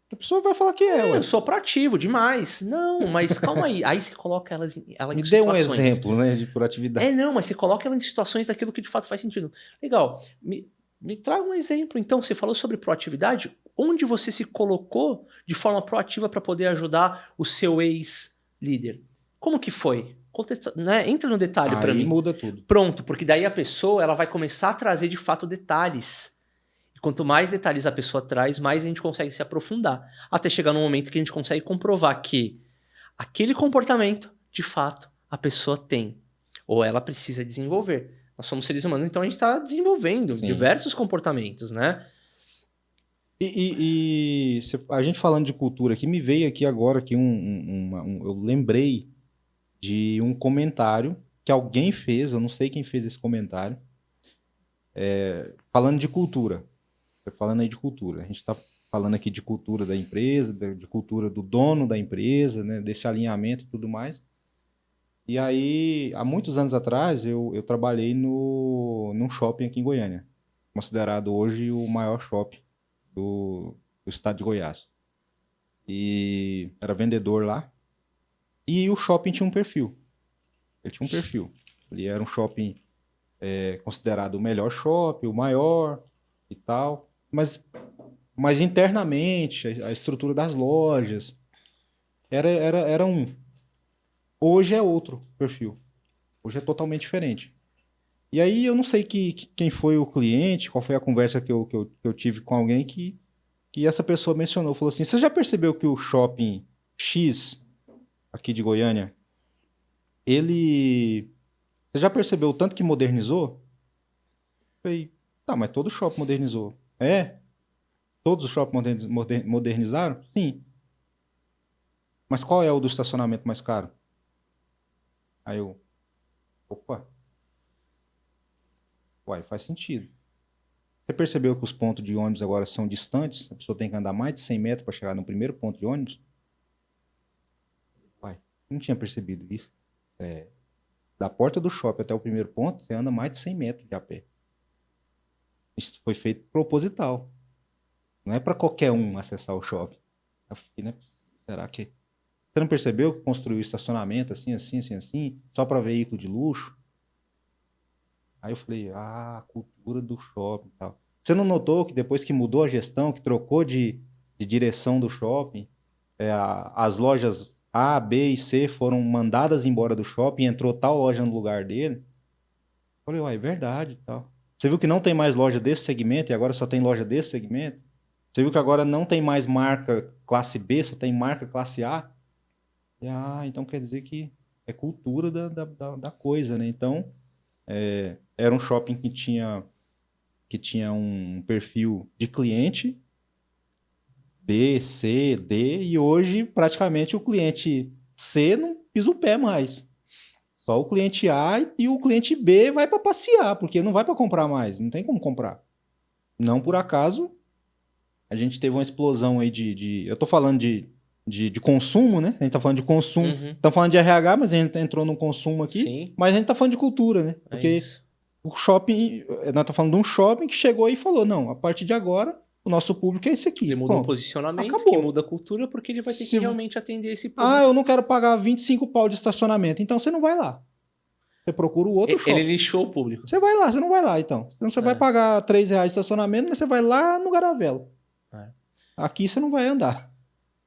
A pessoa vai falar que eu sou proativo demais. Não, mas calma aí. Aí você coloca ela em Me situações. dê um exemplo, né, de proatividade. Não, mas você coloca ela em situações daquilo que de fato faz sentido. Legal. Me traga um exemplo. Então, você falou sobre proatividade. Onde você se colocou de forma proativa para poder ajudar o seu ex-líder? Como que foi? Né? Entra no detalhe para mim. Aí muda tudo. Pronto, porque daí a pessoa ela vai começar a trazer de fato detalhes. E quanto mais detalhes a pessoa traz, mais a gente consegue se aprofundar. Até chegar num momento que a gente consegue comprovar que aquele comportamento, de fato, a pessoa tem. Ou ela precisa desenvolver. Nós somos seres humanos, então a gente está desenvolvendo diversos comportamentos, né? A gente falando de cultura aqui, me veio aqui agora que eu lembrei de um comentário que alguém fez, eu não sei quem fez esse comentário, falando de cultura. Falando aí de cultura. A gente está falando aqui de cultura da empresa, de cultura do dono da empresa, né, desse alinhamento e tudo mais. E aí, há muitos anos atrás, eu trabalhei num shopping aqui em Goiânia, considerado hoje o maior shopping do estado de Goiás. E era vendedor lá. E o shopping tinha um perfil. Ele tinha um perfil. Ele era um shopping considerado o melhor shopping, o maior e tal. Mas internamente, a estrutura das lojas era um. Hoje é outro perfil. Hoje é totalmente diferente. E aí eu não sei quem foi o cliente, qual foi a conversa que eu tive com alguém que essa pessoa mencionou. Falou assim, você já percebeu que o shopping X, aqui de Goiânia, você já percebeu o tanto que modernizou? Eu falei, tá, mas todo shopping modernizou. Todos os shoppings modernizaram? Sim. Mas qual é o do estacionamento mais caro? Aí opa. Uai, faz sentido. Você percebeu que os pontos de ônibus agora são distantes? A pessoa tem que andar mais de 100 metros para chegar no primeiro ponto de ônibus? Uai, não tinha percebido isso. Da porta do shopping até o primeiro ponto, você anda mais de 100 metros de a pé. Isso foi feito proposital. Não é para qualquer um acessar o shopping. Eu fiquei, né? Será que... Você não percebeu que construiu estacionamento assim, assim, assim, assim, só para veículo de luxo? Aí eu falei, a cultura do shopping e tal. Você não notou que depois que mudou a gestão, que trocou de direção do shopping, as lojas A, B e C foram mandadas embora do shopping e entrou tal loja no lugar dele? Eu falei, uai, é verdade e tal. Você viu que não tem mais loja desse segmento e agora só tem loja desse segmento? Você viu que agora não tem mais marca classe B, só tem marca classe A? E, então quer dizer que é cultura da coisa, né? Então, era um shopping que tinha um perfil de cliente B, C, D, e hoje praticamente o cliente C não pisa o pé mais. Só o cliente A e o cliente B vai para passear, porque não vai para comprar mais, não tem como comprar. Não por acaso, a gente teve uma explosão aí eu tô falando de consumo, né? A gente tá falando de consumo, tá falando de RH, mas a gente entrou no consumo aqui, Sim. mas a gente tá falando de cultura, né? Porque o shopping, nós tá falando de um shopping que chegou e falou, não, a partir de agora, o nosso público é esse aqui. Ele mudou o posicionamento, que muda a cultura, porque ele vai ter que realmente atender esse público. Eu não quero pagar 25 pau de estacionamento, então você não vai lá. Você procura o outro shopping. Ele lixou o público. Você vai lá, você não vai lá, então. Então você vai pagar R$3 de estacionamento, mas você vai lá no Garavelo. Aqui você não vai andar.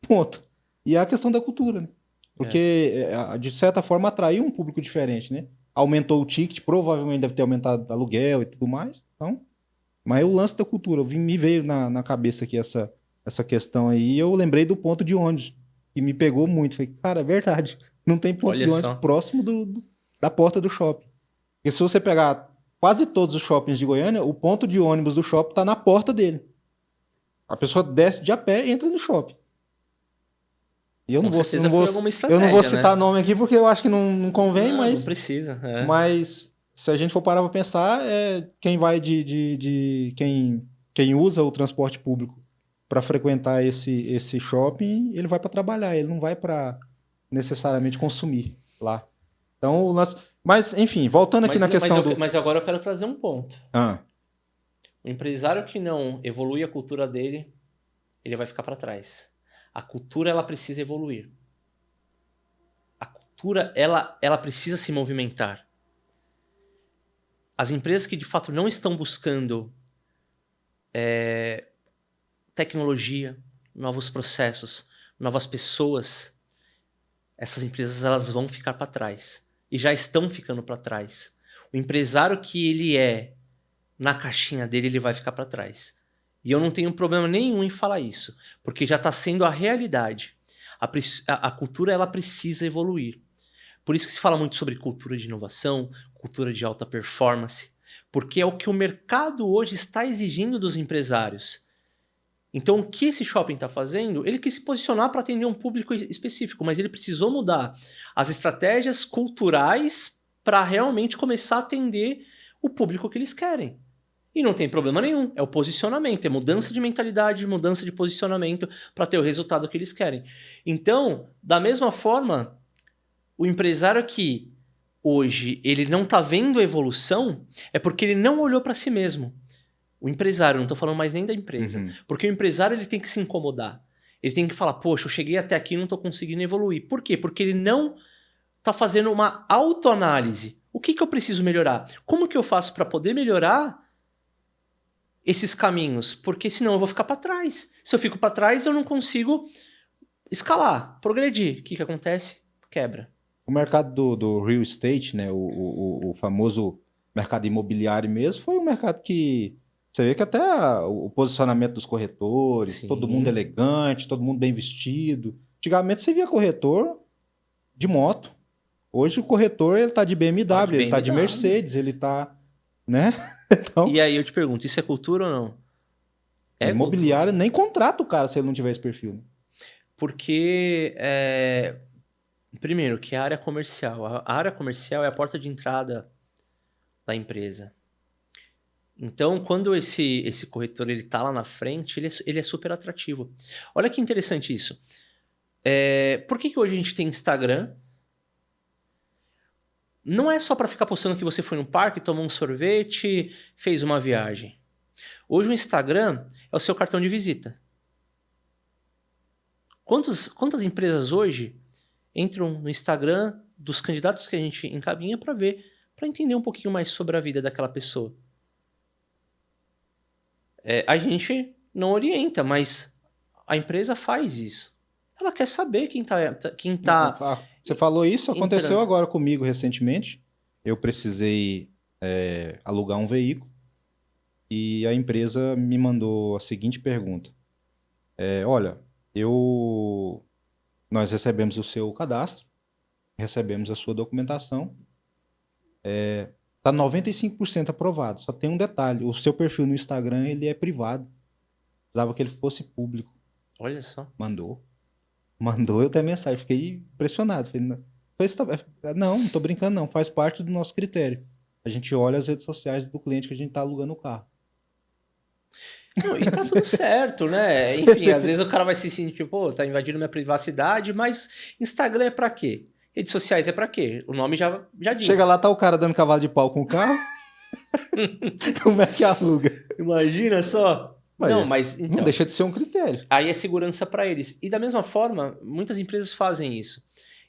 Ponto. E é a questão da cultura, né? Porque, de certa forma, atraiu um público diferente, né? Aumentou o ticket, provavelmente deve ter aumentado o aluguel e tudo mais. Então, mas o lance da cultura, me veio na cabeça aqui essa questão aí, e eu lembrei do ponto de ônibus, que me pegou muito. Falei, cara, é verdade. Não tem ponto de ônibus próximo da porta do shopping. Porque se você pegar quase todos os shoppings de Goiânia, o ponto de ônibus do shopping está na porta dele. A pessoa desce de a pé e entra no shopping. E eu não vou citar nome aqui porque eu acho que não convém, mas... Não precisa. Mas se a gente for parar para pensar, quem vai quem usa o transporte público para frequentar esse shopping, ele vai para trabalhar, ele não vai para necessariamente consumir lá. Então, mas enfim, voltando aqui na questão Mas agora eu quero trazer um ponto. O empresário que não evolui a cultura dele, ele vai ficar para trás. A cultura, ela precisa evoluir. A cultura, ela precisa se movimentar. As empresas que de fato não estão buscando tecnologia, novos processos, novas pessoas, essas empresas elas vão ficar para trás. E já estão ficando para trás. O empresário que ele na caixinha dele, ele vai ficar para trás. E eu não tenho problema nenhum em falar isso, porque já está sendo a realidade. A cultura ela precisa evoluir. Por isso que se fala muito sobre cultura de inovação, cultura de alta performance, porque é o que o mercado hoje está exigindo dos empresários. Então, o que esse shopping está fazendo? Ele quis se posicionar para atender um público específico, mas ele precisou mudar as estratégias culturais para realmente começar a atender o público que eles querem. E não tem problema nenhum, é o posicionamento, é mudança de mentalidade, mudança de posicionamento para ter o resultado que eles querem. Então, da mesma forma, o empresário que hoje ele não está vendo a evolução é porque ele não olhou para si mesmo. O empresário, não estou falando mais nem da empresa. Porque o empresário ele tem que se incomodar. Ele tem que falar, poxa, eu cheguei até aqui e não estou conseguindo evoluir. Por quê? Porque ele não está fazendo uma autoanálise. O que eu preciso melhorar? Como que eu faço para poder melhorar esses caminhos? Porque senão eu vou ficar para trás. Se eu fico para trás, eu não consigo escalar, progredir. O que acontece? Quebra. O mercado do real estate, né, o famoso mercado imobiliário mesmo, foi um mercado que você vê que até o posicionamento dos corretores, sim, todo mundo elegante, todo mundo bem vestido. Antigamente você via corretor de moto. Hoje o corretor ele tá de BMW, ele tá de Mercedes, ele tá, né? Então, e aí eu te pergunto, isso é cultura ou não? Imobiliário nem contrata o cara se ele não tiver esse perfil. Porque, primeiro, que a área comercial. A área comercial é a porta de entrada da empresa. Então, quando esse corretor ele tá lá na frente, ele é super atrativo. Olha que interessante isso. Por que hoje a gente tem Instagram? Não é só para ficar postando que você foi no parque, tomou um sorvete, fez uma viagem. Hoje o Instagram é o seu cartão de visita. Quantas empresas hoje entram no Instagram dos candidatos que a gente encaminha para ver, para entender um pouquinho mais sobre a vida daquela pessoa? A gente não orienta, mas a empresa faz isso. Ela quer saber quem tá Você falou isso, aconteceu entrando. agora comigo recentemente. Eu precisei alugar um veículo e a empresa me mandou a seguinte pergunta. Olha, nós recebemos o seu cadastro, recebemos a sua documentação, está 95% aprovado. Só tem um detalhe, o seu perfil no Instagram ele é privado. Precisava que ele fosse público. Olha só. Mandou, eu tenho a mensagem, fiquei impressionado. Falei, não tô brincando não, faz parte do nosso critério. A gente olha as redes sociais do cliente que a gente está alugando o carro. Não, e tá tudo certo, né? Enfim, às vezes o cara vai se sentir, pô, tá invadindo minha privacidade, mas Instagram é pra quê? Redes sociais é pra quê? O nome já diz. Chega lá, tá o cara dando cavalo de pau com o carro. Como é que aluga? Imagina só. Não, mas então, não deixa de ser um critério. Aí é segurança pra eles. E da mesma forma, muitas empresas fazem isso.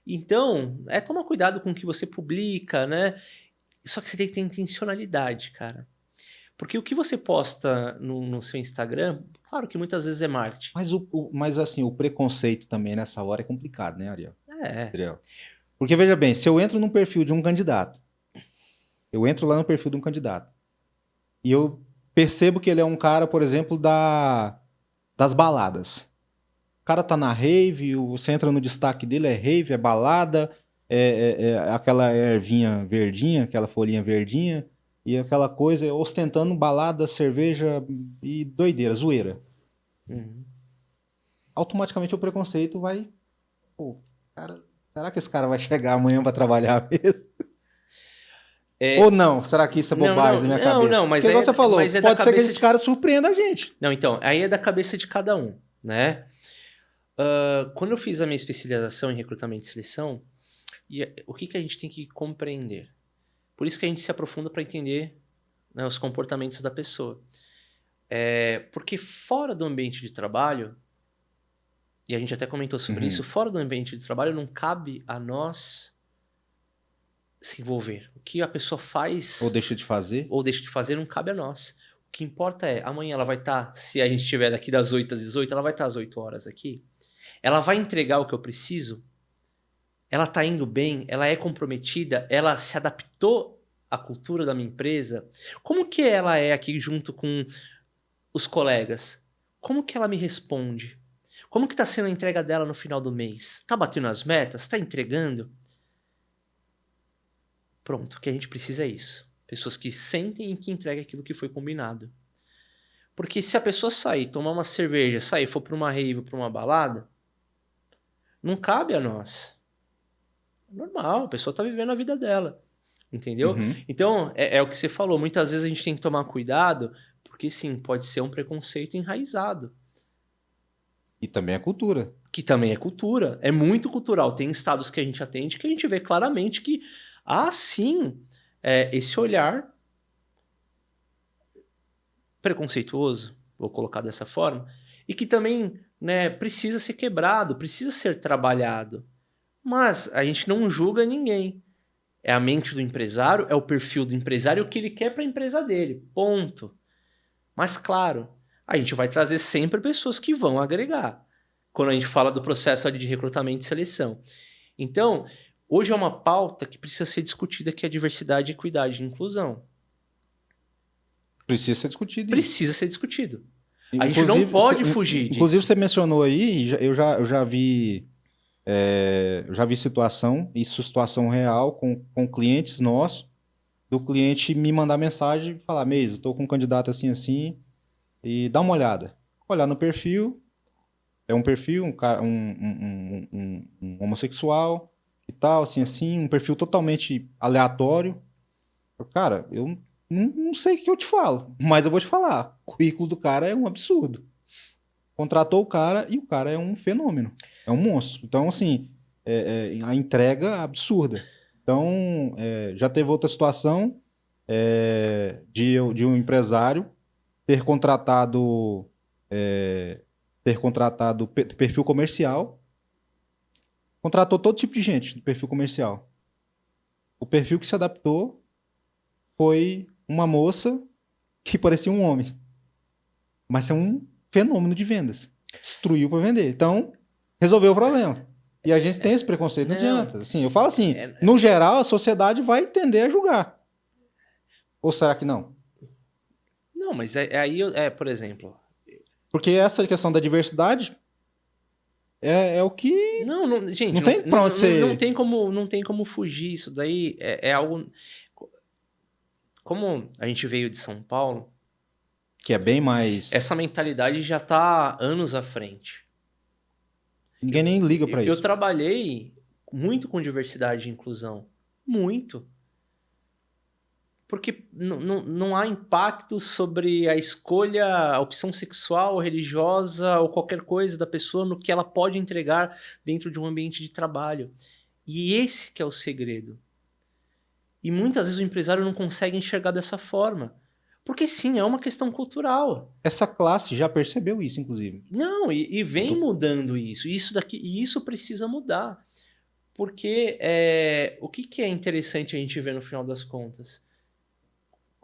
Então, toma cuidado com o que você publica, né? Só que você tem que ter intencionalidade, cara. Porque o que você posta no seu Instagram, claro que muitas vezes é marketing. Mas assim, o preconceito também nessa hora é complicado, né, Ariel? Ariel. Porque veja bem, se eu entro no perfil de um candidato, eu entro lá no perfil de um candidato, e eu percebo que ele é um cara, por exemplo, das baladas. O cara tá na rave, você entra no destaque dele, é rave, é balada, aquela ervinha verdinha, aquela folhinha verdinha, e aquela coisa, ostentando balada, cerveja e doideira, zoeira. Uhum. Automaticamente o preconceito vai... Pô, cara, será que esse cara vai chegar amanhã para trabalhar mesmo? Ou não? Será que isso é bobagem na minha cabeça? Não, mas porque você falou, pode ser que esses caras surpreendam a gente. Não, então, aí é da cabeça de cada um, né? Quando eu fiz a minha especialização em recrutamento e seleção, o que a gente tem que compreender? Por isso que a gente se aprofunda para entender, né, os comportamentos da pessoa. Porque fora do ambiente de trabalho, e a gente até comentou sobre isso, fora do ambiente de trabalho não cabe a nós se envolver. O que a pessoa faz... Ou deixa de fazer não cabe a nós. O que importa é, amanhã ela vai estar, se a gente estiver daqui das 8 às 18, ela vai estar às 8 horas aqui. Ela vai entregar o que eu preciso? Ela está indo bem? Ela é comprometida? Ela se adaptou à cultura da minha empresa? Como que ela é aqui junto com os colegas? Como que ela me responde? Como que está sendo a entrega dela no final do mês? Está batendo as metas? Está entregando? Pronto, o que a gente precisa é isso. Pessoas que sentem e que entregam aquilo que foi combinado. Porque se a pessoa sair, tomar uma cerveja, for para uma rave, para uma balada, não cabe a nós. É normal, a pessoa está vivendo a vida dela. Entendeu? Então, é o que você falou. Muitas vezes a gente tem que tomar cuidado, porque sim, pode ser um preconceito enraizado. E também é cultura. Que também é cultura. É muito cultural. Tem estados que a gente atende que a gente vê claramente que há sim esse olhar preconceituoso, vou colocar dessa forma, e que também, né, precisa ser quebrado, precisa ser trabalhado. Mas a gente não julga ninguém. É a mente do empresário, é o perfil do empresário, o que ele quer para a empresa dele. Ponto. Mas claro, a gente vai trazer sempre pessoas que vão agregar quando a gente fala do processo ali de recrutamento e seleção. Então, hoje é uma pauta que precisa ser discutida, que é a diversidade, equidade e inclusão. Precisa ser discutido. Precisa ser discutido. A gente não pode fugir disso. Inclusive, você mencionou aí, eu já vi situação real com clientes nossos, do cliente me mandar mensagem e falar, Meis, eu tô com um candidato assim, e dá uma olhada. Olhar no perfil, é um perfil, um homossexual e tal, assim, um perfil totalmente aleatório. Cara, eu não sei o que eu te falo, mas eu vou te falar. O currículo do cara é um absurdo. Contratou o cara e o cara é um fenômeno. É um monstro. Então, assim, a entrega absurda. Então, já teve outra situação de um empresário ter contratado, perfil comercial, contratou todo tipo de gente do perfil comercial. O perfil que se adaptou foi uma moça que parecia um homem, mas é um fenômeno de vendas. Destruiu para vender. Então, resolveu o problema. E a gente tem esse preconceito, não adianta. Assim, eu falo assim, no geral, a sociedade vai tender a julgar. Ou será que não? Não, mas por exemplo... Porque essa questão da diversidade é o que... Gente, não tem pra onde você... não tem como fugir. Isso daí é algo... Como a gente veio de São Paulo... Que é bem mais... Essa mentalidade já tá anos à frente. Ninguém nem liga pra isso. Eu trabalhei muito com diversidade e inclusão. Muito. Porque não há impacto sobre a escolha, a opção sexual, religiosa ou qualquer coisa da pessoa no que ela pode entregar dentro de um ambiente de trabalho. E esse que é o segredo. E muitas vezes o empresário não consegue enxergar dessa forma. Porque sim, é uma questão cultural. Essa classe já percebeu isso, inclusive. Não, e vem mudando isso. E isso precisa mudar. Porque o que é interessante a gente ver no final das contas?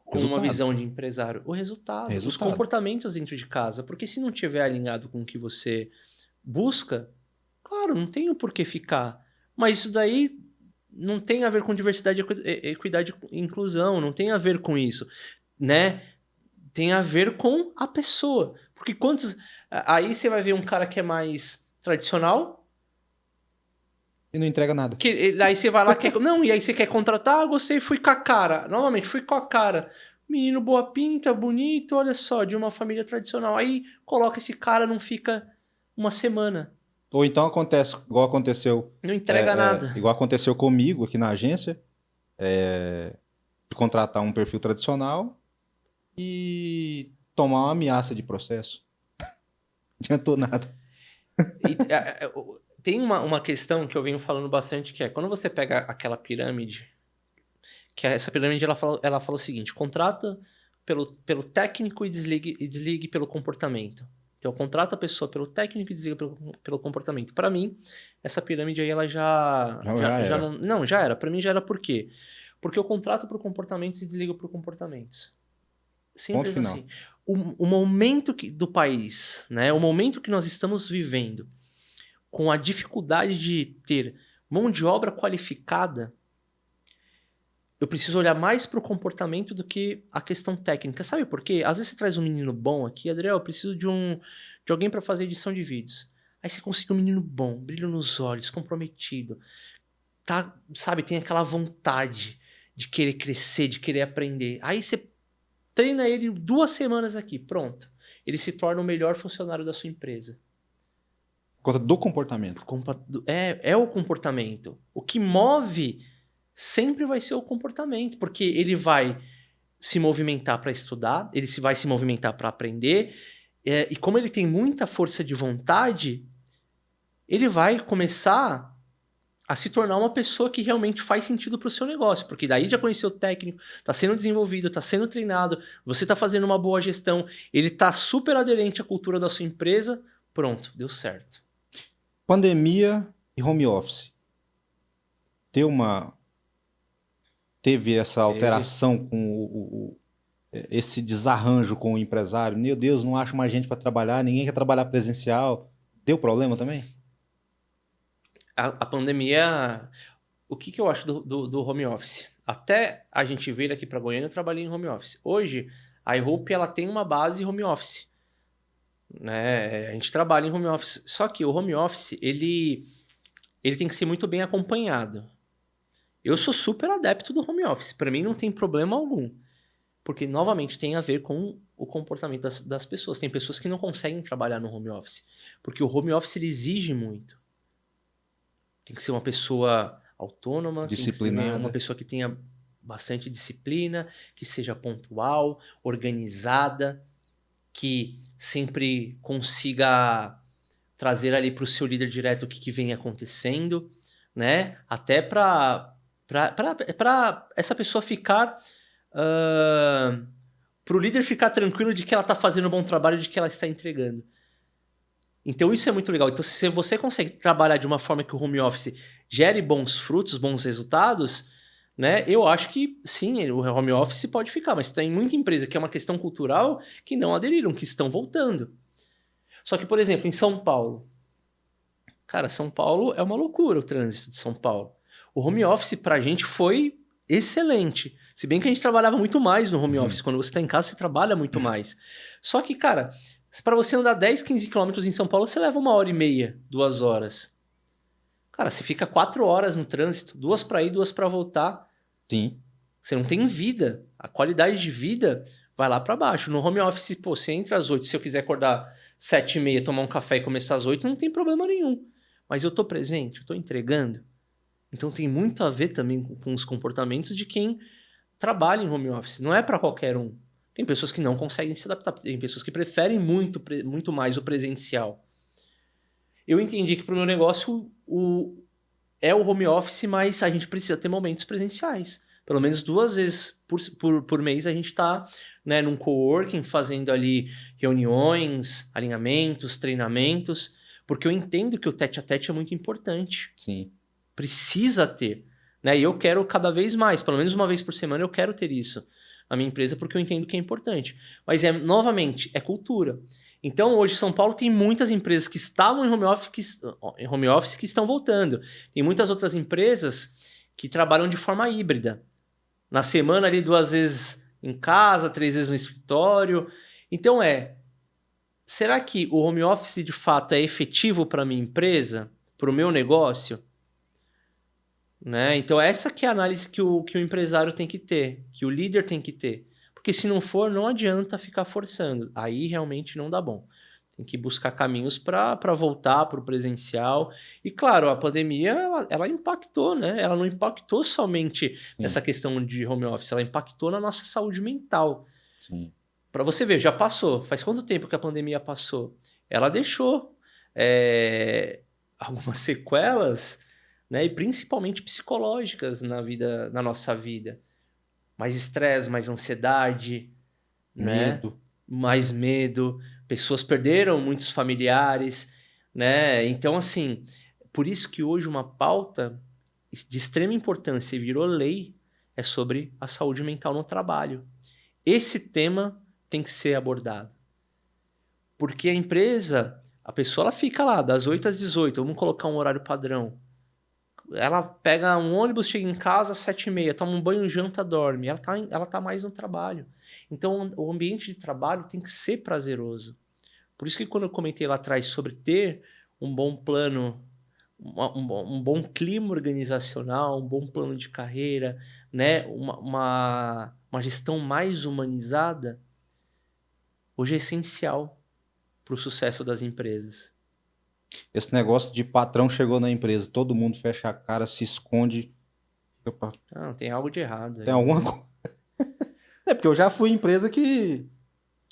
Com uma visão de empresário. O resultado. Os comportamentos dentro de casa. Porque se não tiver alinhado com o que você busca, claro, não tem o porquê ficar. Mas isso daí não tem a ver com diversidade, equidade e inclusão. Não tem a ver com isso. Né? Tem a ver com a pessoa. Porque quantos... Aí você vai ver um cara que é mais tradicional... E não entrega nada. Aí você vai lá, e aí você quer contratar, gostei, fui com a cara. Novamente, fui com a cara. Menino boa pinta, bonito, olha só, de uma família tradicional. Aí coloca esse cara, não fica uma semana. Ou então acontece, igual aconteceu... Não entrega nada. Igual aconteceu comigo aqui na agência, de contratar um perfil tradicional e tomar uma ameaça de processo. Não adiantou nada. Tem uma questão que eu venho falando bastante, que é quando você pega aquela pirâmide, que essa pirâmide ela fala o seguinte: contrata pelo técnico e desligue pelo comportamento. Então, contrata a pessoa pelo técnico e desliga pelo comportamento. Para mim, essa pirâmide aí ela já já era. Para mim já era por quê? Porque eu contrato por comportamentos e desligo por comportamentos. Simples assim. O momento do país, né? O momento que nós estamos vivendo, com a dificuldade de ter mão de obra qualificada, eu preciso olhar mais para o comportamento do que a questão técnica. Sabe por quê? Às vezes você traz um menino bom aqui, Adriel, eu preciso de alguém para fazer edição de vídeos. Aí você consegue um menino bom, brilho nos olhos, comprometido, tá, sabe, tem aquela vontade de querer crescer, de querer aprender. Aí você treina ele 2 semanas aqui, pronto. Ele se torna o melhor funcionário da sua empresa. Por conta do comportamento. É o comportamento. O que move sempre vai ser o comportamento, porque ele vai se movimentar para estudar, ele vai se movimentar para aprender, e como ele tem muita força de vontade, ele vai começar a se tornar uma pessoa que realmente faz sentido para o seu negócio, porque daí já conheceu o técnico, está sendo desenvolvido, está sendo treinado, você está fazendo uma boa gestão, ele está super aderente à cultura da sua empresa, pronto, deu certo. Pandemia e home office. Teve essa alteração com esse desarranjo com o empresário. Meu Deus, não acho mais gente para trabalhar, ninguém quer trabalhar presencial. Deu problema também? A pandemia... O que eu acho do home office? Até a gente vir aqui para Goiânia, eu trabalhei em home office. Hoje, a iHope ela tem uma base home office. Né? A gente trabalha em home office. Só que o home office, ele tem que ser muito bem acompanhado. Eu sou super adepto do home office. Para mim não tem problema algum. Porque, novamente, tem a ver com o comportamento das pessoas. Tem pessoas que não conseguem trabalhar no home office. Porque o home office ele exige muito. Tem que ser uma pessoa autônoma, disciplinada. Tem que ser uma pessoa que tenha bastante disciplina, que seja pontual, organizada, que sempre consiga trazer ali para o seu líder direto o que vem acontecendo, né? Até para essa pessoa ficar Para o líder ficar tranquilo de que ela está fazendo um bom trabalho, de que ela está entregando. Então isso é muito legal. Então se você consegue trabalhar de uma forma que o home office gere bons frutos, bons resultados, né? Eu acho que sim, o home office pode ficar, mas tem muita empresa que é uma questão cultural que não aderiram, que estão voltando. Só que, por exemplo, em São Paulo, cara, São Paulo é uma loucura o trânsito de São Paulo. O home office pra gente foi excelente. Se bem que a gente trabalhava muito mais no home office. Quando você tá em casa, você trabalha muito mais. Só que, cara, para você andar 10, 15 quilômetros em São Paulo, você leva 1h30, 2 horas. Cara, você fica 4 horas no trânsito, 2 para ir, 2 para voltar. Sim. Você não tem vida. A qualidade de vida vai lá para baixo. No home office, pô, você entra às 8. Se eu quiser acordar 7h30, tomar um café e começar às 8, não tem problema nenhum. Mas eu tô presente, eu tô entregando. Então tem muito a ver também com os comportamentos de quem trabalha em home office. Não é para qualquer um. Tem pessoas que não conseguem se adaptar. Tem pessoas que preferem muito mais o presencial. Eu entendi que para o meu negócio é o home office, mas a gente precisa ter momentos presenciais. Pelo menos 2 vezes por mês a gente está, né, num coworking fazendo ali reuniões, alinhamentos, treinamentos, porque eu entendo que o tete-a-tete é muito importante. Sim. Precisa ter. Né? E eu quero cada vez mais, pelo menos 1 vez por semana eu quero ter isso na minha empresa, porque eu entendo que é importante. Mas, novamente, é cultura. Então, hoje, São Paulo tem muitas empresas que estavam em home office que estão voltando. Tem muitas outras empresas que trabalham de forma híbrida. Na semana, ali, 2 vezes em casa, 3 vezes no escritório. Então, será que o home office, de fato, é efetivo para a minha empresa, para o meu negócio? Né? Então essa que é a análise que o empresário tem que ter, que o líder tem que ter. Porque se não for, não adianta ficar forçando. Aí realmente não dá bom. Tem que buscar caminhos para voltar para o presencial. E claro, a pandemia ela impactou, né? Ela não impactou somente nessa questão de home office, ela impactou na nossa saúde mental. Sim. Para você ver, já passou. Faz quanto tempo que a pandemia passou? Ela deixou algumas sequelas, né, e principalmente psicológicas na nossa vida. Mais estresse, mais ansiedade, Medo. né? Mais medo. Pessoas perderam muitos familiares, né? Então, assim, por isso que hoje uma pauta de extrema importância e virou lei é sobre a saúde mental no trabalho. Esse tema tem que ser abordado. Porque a empresa, a pessoa ela fica lá das 8 às 18, vamos colocar um horário padrão. Ela pega um ônibus, chega em casa às 7h30, toma um banho, janta, dorme. Ela tá mais no trabalho. Então, o ambiente de trabalho tem que ser prazeroso. Por isso que quando eu comentei lá atrás sobre ter um bom plano, um bom clima organizacional, um bom plano de carreira, né? uma gestão mais humanizada, hoje é essencial para o sucesso das empresas. Esse negócio de patrão chegou na empresa, todo mundo fecha a cara, se esconde. Não, tem algo de errado. Tem alguma coisa. É porque eu já fui em empresa que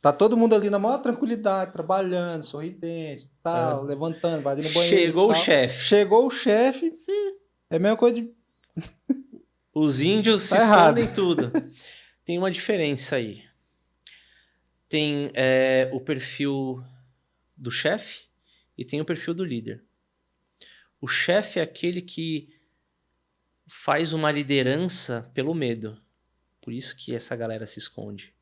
tá todo mundo ali na maior tranquilidade, trabalhando, sorridente, tal, levantando, vai ali no banheiro. Chegou o chefe. Chegou o chefe, é a mesma coisa de... Os índios se escondem tudo. Tem uma diferença aí. Tem o perfil do chefe e tem o perfil do líder. O chefe é aquele que faz uma liderança pelo medo. Por isso que essa galera se esconde.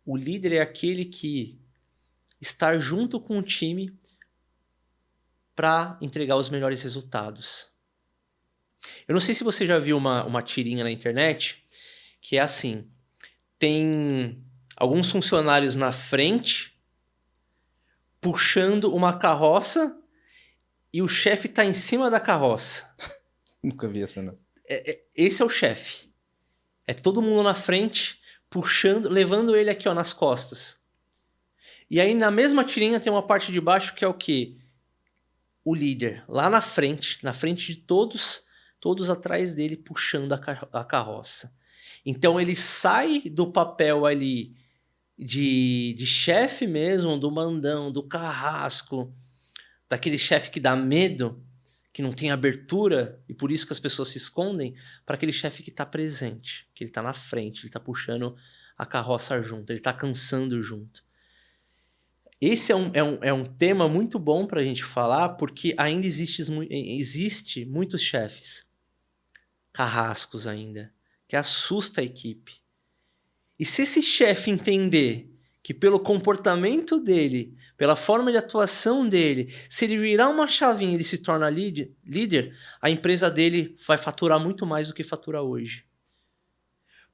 O líder é aquele que está junto com o time para entregar os melhores resultados. Eu não sei se você já viu uma tirinha na internet que é assim, tem alguns funcionários na frente puxando uma carroça e o chefe está em cima da carroça. Nunca vi essa, não. Esse é o chefe. É todo mundo na frente, puxando, levando ele aqui, ó, nas costas. E aí, na mesma tirinha, tem uma parte de baixo que é o quê? O líder, lá na frente de todos atrás dele, puxando a carroça. Então, ele sai do papel ali de chefe mesmo, do mandão, do carrasco, daquele chefe que dá medo, que não tem abertura, e por isso que as pessoas se escondem, para aquele chefe que está presente, que ele está na frente, ele está puxando a carroça junto, ele está cansando junto. Esse é um tema muito bom para a gente falar, porque ainda existe muitos chefes carrascos ainda, que assusta a equipe. E se esse chefe entender que pelo comportamento dele, pela forma de atuação dele, se ele virar uma chavinha e ele se torna líder, a empresa dele vai faturar muito mais do que fatura hoje.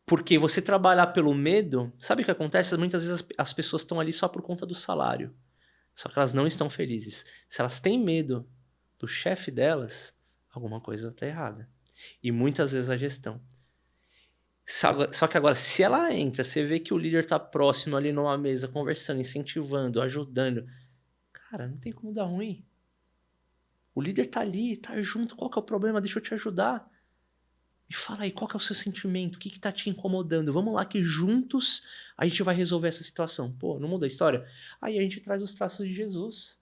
Porque você trabalhar pelo medo, sabe o que acontece? Muitas vezes as pessoas estão ali só por conta do salário. Só que elas não estão felizes. Se elas têm medo do chefe delas, alguma coisa está errada. E muitas vezes a gestão. Só que agora, se ela entra, você vê que o líder está próximo ali numa mesa, conversando, incentivando, ajudando. Cara, não tem como dar ruim. O líder tá ali, tá junto. Qual que é o problema? Deixa eu te ajudar. Me fala aí, qual que é o seu sentimento? O que que tá te incomodando? Vamos lá que juntos a gente vai resolver essa situação. Pô, não muda a história? Aí a gente traz os traços de Jesus.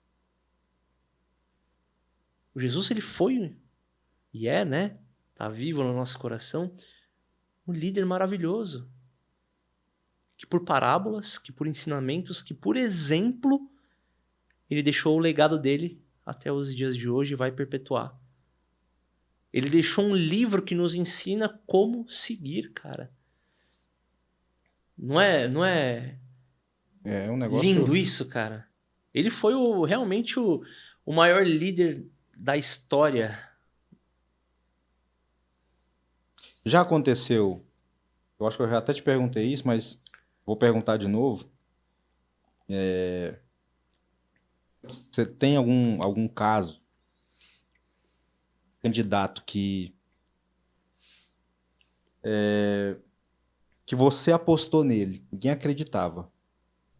O Jesus, ele foi, e é, né? Tá vivo no nosso coração. Um líder maravilhoso. Que por parábolas, que por ensinamentos, que por exemplo, ele deixou o legado dele até os dias de hoje e vai perpetuar. Ele deixou um livro que nos ensina como seguir, cara. Não é É um negócio... lindo isso, cara? Ele foi realmente o maior líder da história. Já aconteceu, eu acho que eu já até te perguntei isso, mas vou perguntar de novo. Você tem algum caso, candidato que você apostou nele, ninguém acreditava,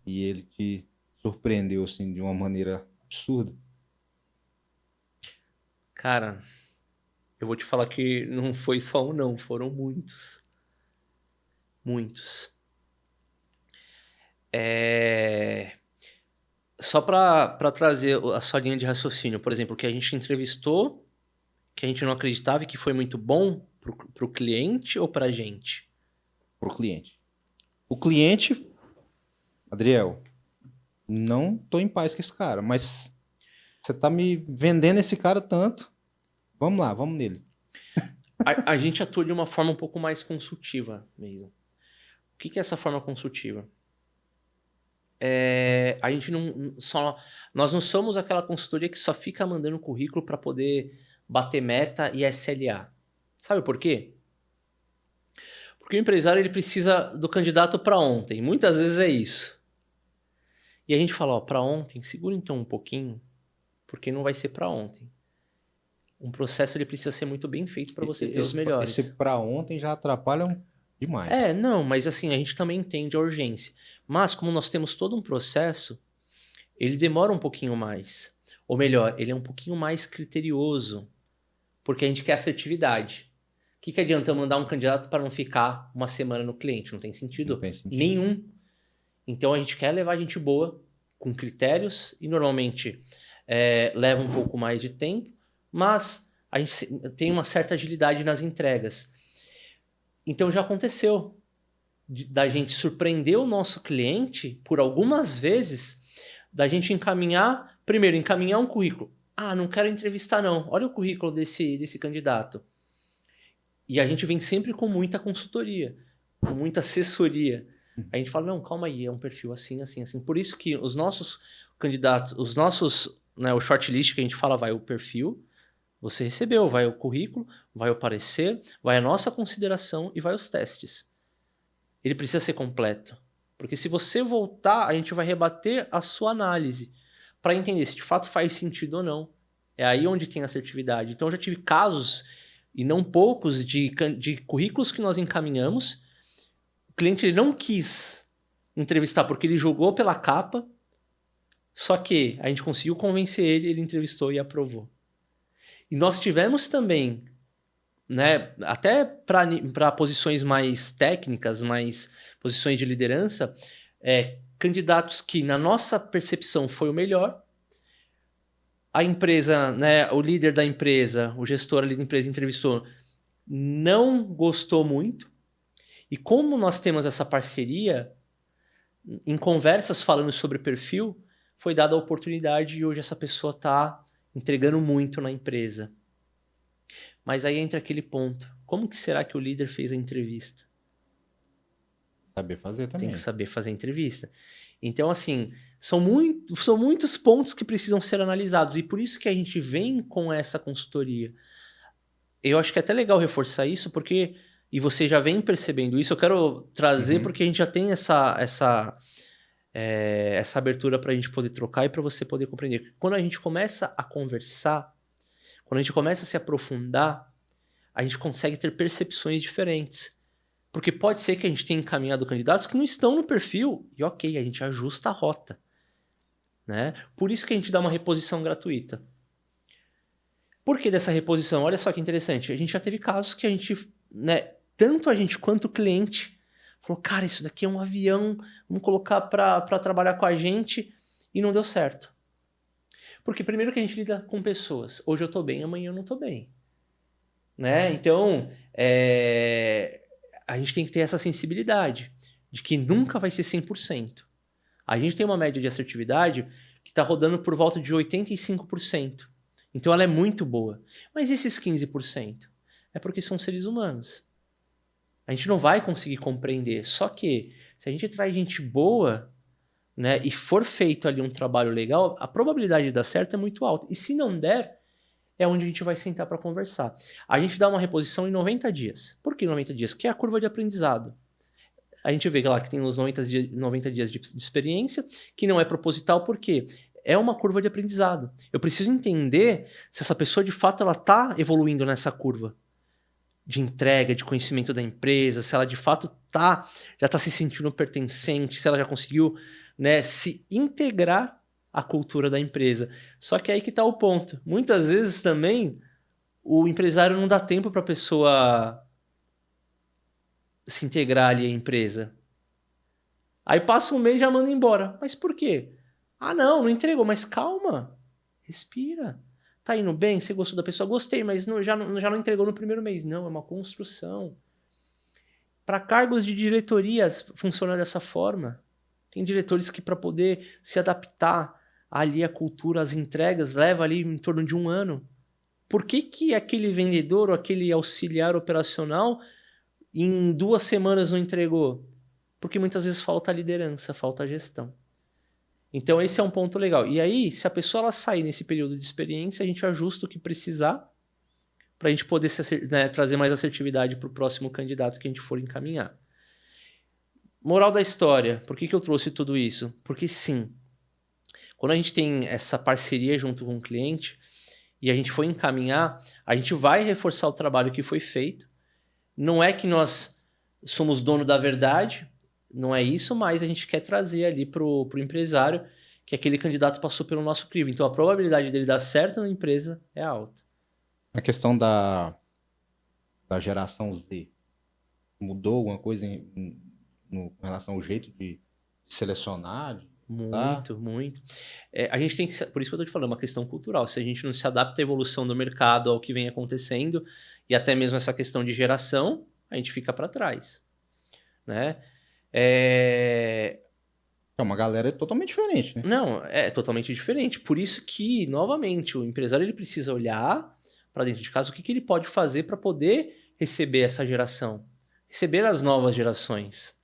e ele te surpreendeu assim de uma maneira absurda? Cara, eu vou te falar que não foi só um, não. Foram muitos. Muitos. Só para trazer a sua linha de raciocínio, por exemplo, que a gente entrevistou, que a gente não acreditava e que foi muito bom pro cliente ou pra gente? Pro cliente. O cliente, Adriel, não tô em paz com esse cara, mas você tá me vendendo esse cara tanto. Vamos lá, vamos nele. A gente atua de uma forma um pouco mais consultiva mesmo. O que é essa forma consultiva? A gente nós não somos aquela consultoria que só fica mandando currículo para poder bater meta e SLA. Sabe por quê? Porque o empresário ele precisa do candidato para ontem. Muitas vezes é isso. E a gente fala, ó, para ontem, segura então um pouquinho, porque não vai ser para ontem. Um processo ele precisa ser muito bem feito para você ter os melhores. Esse para ontem já atrapalha demais. Não, mas assim, a gente também entende a urgência. Mas como nós temos todo um processo, ele demora um pouquinho mais. Ou melhor, ele é um pouquinho mais criterioso, porque a gente quer assertividade. O que adianta eu mandar um candidato para não ficar uma semana no cliente? Não tem sentido nenhum. Então a gente quer levar gente boa, com critérios, e normalmente leva um pouco mais de tempo, mas a gente tem uma certa agilidade nas entregas. Então já aconteceu da gente surpreender o nosso cliente por algumas vezes, da gente encaminhar um currículo. Ah, não quero entrevistar não, olha o currículo desse candidato. E a gente vem sempre com muita consultoria, com muita assessoria. A gente fala, não, calma aí, é um perfil assim, assim, assim. Por isso que os nossos candidatos, o shortlist que a gente fala, vai o perfil, você recebeu, vai o currículo, vai o parecer, vai a nossa consideração e vai os testes. Ele precisa ser completo. Porque se você voltar, a gente vai rebater a sua análise para entender se de fato faz sentido ou não. É aí onde tem assertividade. Então eu já tive casos, e não poucos, de currículos que nós encaminhamos. O cliente ele não quis entrevistar porque ele jogou pela capa, só que a gente conseguiu convencer ele entrevistou e aprovou. E nós tivemos também, né, até para posições mais técnicas, mais posições de liderança, candidatos que na nossa percepção foi o melhor. a empresa, né, o líder da empresa, o gestor ali da empresa entrevistou, não gostou muito. E como nós temos essa parceria, em conversas falando sobre perfil, foi dada a oportunidade e hoje essa pessoa está entregando muito na empresa. Mas aí entra aquele ponto. Como que será que o líder fez a entrevista? Saber fazer também. Tem que saber fazer a entrevista. Então, assim, são muitos pontos que precisam ser analisados. E por isso que a gente vem com essa consultoria. Eu acho que é até legal reforçar isso, porque... E você já vem percebendo isso. Eu quero trazer porque a gente já tem essa abertura para a gente poder trocar e para você poder compreender. Quando a gente começa a conversar, quando a gente começa a se aprofundar, a gente consegue ter percepções diferentes. Porque pode ser que a gente tenha encaminhado candidatos que não estão no perfil, e ok, a gente ajusta a rota. Né? Por isso que a gente dá uma reposição gratuita. Por que dessa reposição? Olha só que interessante. A gente já teve casos que a gente, né, tanto a gente quanto o cliente, falou, cara, isso daqui é um avião, vamos colocar para trabalhar com a gente, e não deu certo. Porque primeiro que a gente lida com pessoas. Hoje eu tô bem, amanhã eu não tô bem. Né? Então, a gente tem que ter essa sensibilidade de que nunca vai ser 100%. A gente tem uma média de assertividade que está rodando por volta de 85%. Então ela é muito boa. Mas esses 15%? É porque são seres humanos. A gente não vai conseguir compreender. Só que, se a gente traz gente boa, né, e for feito ali um trabalho legal, a probabilidade de dar certo é muito alta. E se não der, é onde a gente vai sentar para conversar. A gente dá uma reposição em 90 dias. Por que 90 dias? Que é a curva de aprendizado. A gente vê lá que tem os 90 dias de experiência, que não é proposital, por quê? É uma curva de aprendizado. Eu preciso entender se essa pessoa, de fato, ela está evoluindo nessa curva de entrega, de conhecimento da empresa, se ela, de fato, já está se sentindo pertencente, se ela já conseguiu, né, se integrar à cultura da empresa. Só que aí que está o ponto. Muitas vezes também o empresário não dá tempo para a pessoa se integrar ali à empresa. Aí passa um mês e já manda embora. Mas por quê? Ah, não entregou. Mas calma. Respira. Tá indo bem? Você gostou da pessoa? Gostei, mas já não entregou no primeiro mês. Não, é uma construção. Para cargos de diretoria funciona dessa forma. Tem diretores que, para poder se adaptar ali à cultura, às entregas, leva ali em torno de 1 ano. Por que aquele vendedor ou aquele auxiliar operacional em 2 semanas não entregou? Porque muitas vezes falta liderança, falta gestão. Então esse é um ponto legal. E aí, se a pessoa ela sair nesse período de experiência, a gente ajusta o que precisar para a gente poder trazer mais assertividade para o próximo candidato que a gente for encaminhar. Moral da história, por que eu trouxe tudo isso? Porque sim, quando a gente tem essa parceria junto com o cliente e a gente for encaminhar, a gente vai reforçar o trabalho que foi feito. Não é que nós somos dono da verdade, não é isso, mas a gente quer trazer ali pro empresário que aquele candidato passou pelo nosso crivo. Então a probabilidade dele dar certo na empresa é alta. A questão da geração Z mudou alguma coisa em relação ao jeito de selecionar? Muito. A gente tem que... Por isso que eu tô te falando, é uma questão cultural. Se a gente não se adapta à evolução do mercado, ao que vem acontecendo, e até mesmo essa questão de geração, a gente fica para trás. Né? É uma galera totalmente diferente, né? Não, é totalmente diferente. Por isso que, novamente, o empresário ele precisa olhar para dentro de casa o que ele pode fazer para poder receber essa geração, receber as novas gerações,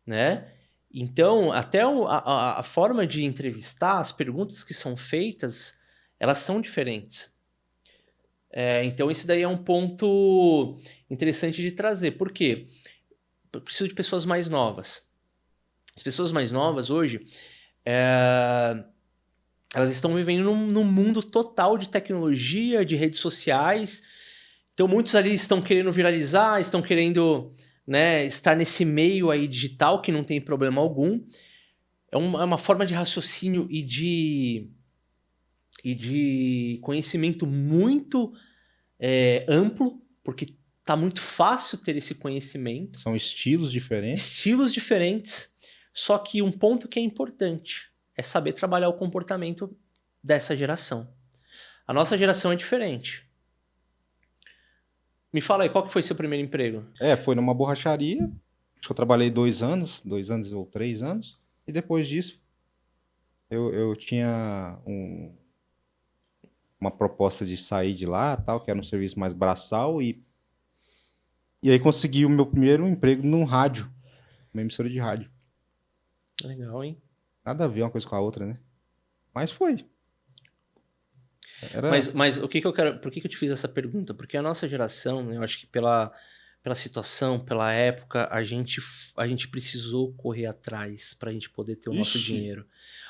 né? Então, até a forma de entrevistar, as perguntas que são feitas, elas são diferentes. Então, esse daí é um ponto interessante de trazer. Por quê? Eu preciso de pessoas mais novas. As pessoas mais novas hoje, elas estão vivendo num mundo total de tecnologia, de redes sociais. Então, muitos ali estão querendo viralizar, estão querendo, né, estar nesse meio aí digital, que não tem problema algum. É uma forma de raciocínio e de conhecimento muito amplo, porque tá muito fácil ter esse conhecimento. São estilos diferentes. Estilos diferentes. Só que um ponto que é importante é saber trabalhar o comportamento dessa geração. A nossa geração é diferente. Me fala aí, qual que foi seu primeiro emprego? Foi numa borracharia. Acho que eu trabalhei 2 anos ou 3 anos. E depois disso, eu tinha uma proposta de sair de lá, tal, que era um serviço mais braçal. E aí consegui o meu primeiro emprego num rádio, uma emissora de rádio. Legal, hein? Nada a ver uma coisa com a outra, né? Mas foi. Mas o que que eu quero... Por que que eu te fiz essa pergunta? Porque a nossa geração, né, eu acho que pela situação, pela época, a gente precisou correr atrás pra gente poder ter o nosso Ixi. dinheiro.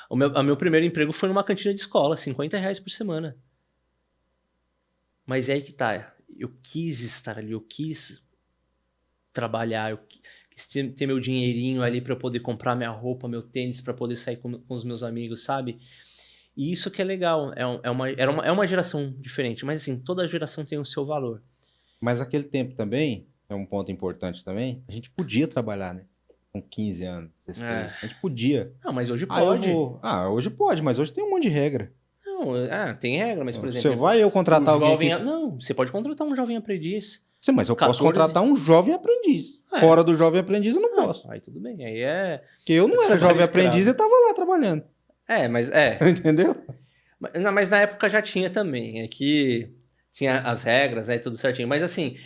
O meu primeiro emprego foi numa cantina de escola, R$50 por semana. Mas é aí que tá. Eu quis estar ali, eu quis trabalhar, eu quis ter meu dinheirinho ali pra eu poder comprar minha roupa, meu tênis, pra poder sair com os meus amigos, sabe? E isso que é legal. É uma geração diferente, mas assim, toda geração tem o seu valor. Mas naquele tempo também, é um ponto importante também, a gente podia trabalhar, né? Com 15 anos, 16. A gente podia. Não, mas hoje Ah, eu pode. vou. Ah, hoje pode, mas hoje tem um monte de regra. Não, tem regra, mas por Você exemplo... vai eu contratar alguém que... Não, você pode contratar um jovem aprendiz. Sim, mas eu posso 14. contratar um jovem aprendiz. É. Fora do jovem aprendiz eu não posso. Aí tudo bem, aí é... Porque eu não era Trabalho jovem escravo. aprendiz e tava lá trabalhando. Mas Entendeu? Mas na época já tinha também. É que tinha as regras, né? Tudo certinho. Mas assim,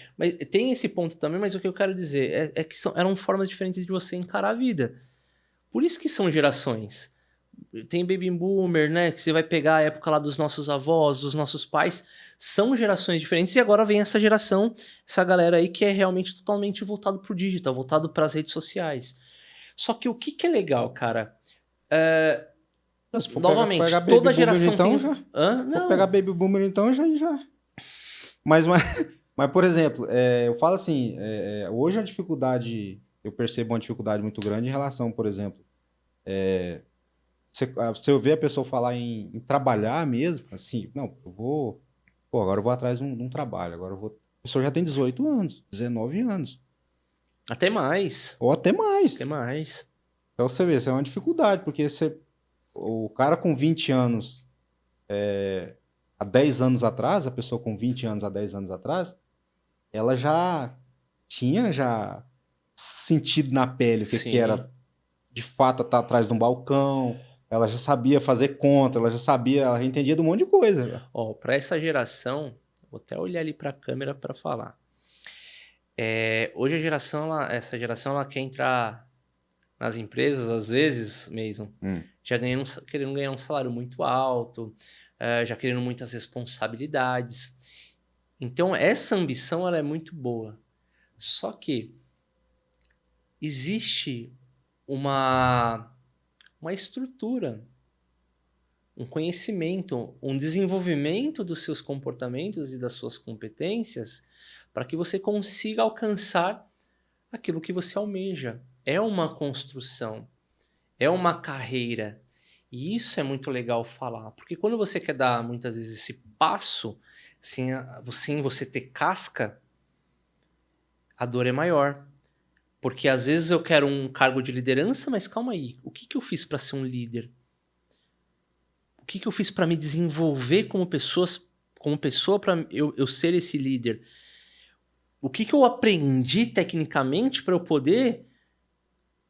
tem esse ponto também, mas o que eu quero dizer é que eram formas diferentes de você encarar a vida. Por isso que são gerações. Tem baby boomer, né? Que você vai pegar a época lá dos nossos avós, dos nossos pais. São gerações diferentes. E agora vem essa geração, essa galera aí que é realmente totalmente voltado pro digital, voltado para as redes sociais. Só que o que é legal, cara? Se for Novamente, pegar baby toda boomer, geração então, tem... já... Hã? Se for Não. pegar baby boomer, então, já... Mas, por exemplo, eu falo assim, hoje a dificuldade, eu percebo uma dificuldade muito grande em relação, por exemplo, se eu ver a pessoa falar em trabalhar mesmo, assim, não, agora eu vou atrás de um trabalho, a pessoa já tem 18 anos, 19 anos, Até mais. ou até mais. Até mais. Então você vê, isso é uma dificuldade, porque o cara com 20 anos, há 10 anos atrás, a pessoa com 20 anos há 10 anos atrás, ela já tinha sentido na pele o que era de fato estar atrás de um balcão, ela já sabia fazer conta, ela já entendia de um monte de coisa. Ó, para essa geração, vou até olhar ali para a câmera para falar. Hoje essa geração ela quer entrar nas empresas, às vezes, Mason, já querendo ganhar um salário muito alto, já querendo muitas responsabilidades. Então, essa ambição ela é muito boa. Só que existe uma estrutura, um conhecimento, um desenvolvimento dos seus comportamentos e das suas competências para que você consiga alcançar aquilo que você almeja. É uma construção, é uma carreira. E isso é muito legal falar, porque quando você quer dar, muitas vezes, esse passo, sem você ter casca, a dor é maior. Porque às vezes eu quero um cargo de liderança, mas calma aí, o que eu fiz para ser um líder? O que eu fiz para me desenvolver como pessoa para eu ser esse líder? O que eu aprendi tecnicamente para eu poder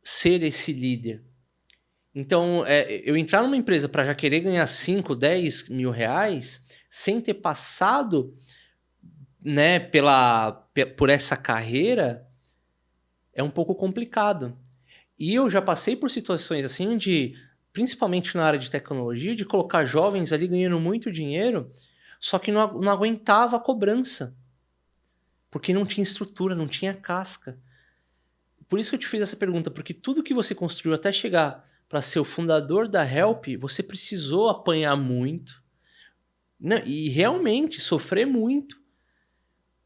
ser esse líder? Então, eu entrar numa empresa para já querer ganhar 5, 10 mil reais sem ter passado, né, por essa carreira é um pouco complicado. E eu já passei por situações assim principalmente na área de tecnologia, de colocar jovens ali ganhando muito dinheiro, só que não aguentava a cobrança. Porque não tinha estrutura, não tinha casca. Por isso que eu te fiz essa pergunta, porque tudo que você construiu até chegar para ser o fundador da Help, você precisou apanhar muito, né? E realmente sofrer muito.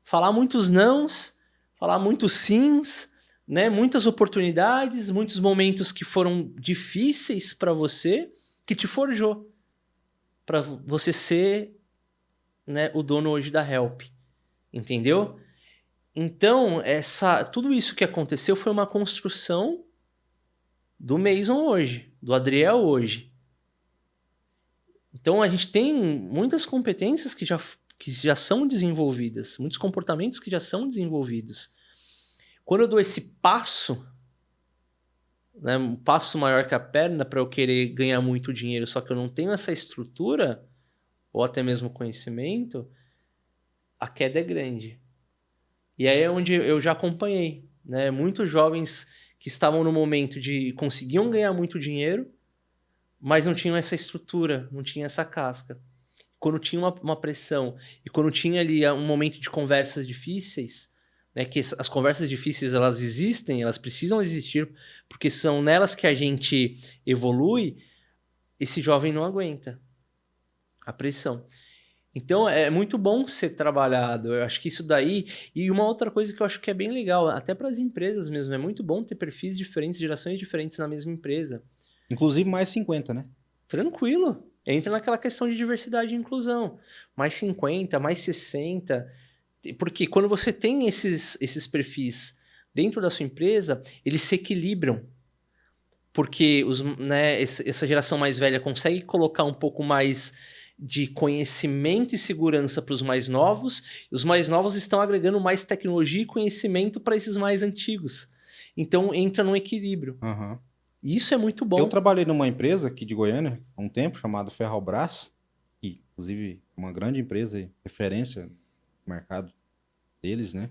Falar muitos nãos, falar muitos sims, né? Muitas oportunidades, muitos momentos que foram difíceis para você, que te forjou para você ser, né, o dono hoje da Help. Entendeu? Então, tudo isso que aconteceu foi uma construção do Mason hoje, do Adriel hoje. Então a gente tem muitas competências que já são desenvolvidas, muitos comportamentos que já são desenvolvidos. Quando eu dou esse passo, né, um passo maior que a perna para eu querer ganhar muito dinheiro, só que eu não tenho essa estrutura, ou até mesmo conhecimento, a queda é grande. E aí é onde eu já acompanhei, né, muitos jovens que estavam no momento de conseguiam ganhar muito dinheiro, mas não tinham essa estrutura, não tinha essa casca. Quando tinha uma pressão e quando tinha ali um momento de conversas difíceis, né, que as conversas difíceis elas existem, elas precisam existir, porque são nelas que a gente evolui, esse jovem não aguenta a pressão. Então é muito bom ser trabalhado. Eu acho que isso daí. E uma outra coisa que eu acho que é bem legal, até para as empresas mesmo, é muito bom ter perfis diferentes, gerações diferentes na mesma empresa. Inclusive mais 50, né? Tranquilo. Entra naquela questão de diversidade e inclusão. Mais 50, mais 60. Porque quando você tem esses perfis dentro da sua empresa, eles se equilibram. Porque né, essa geração mais velha consegue colocar um pouco mais de conhecimento e segurança para os mais novos, e os mais novos estão agregando mais tecnologia e conhecimento para esses mais antigos. Então entra num equilíbrio. Uhum. E isso é muito bom. Eu trabalhei numa empresa aqui de Goiânia há um tempo, chamada Ferrobras, que inclusive é uma grande empresa e referência no mercado deles, né?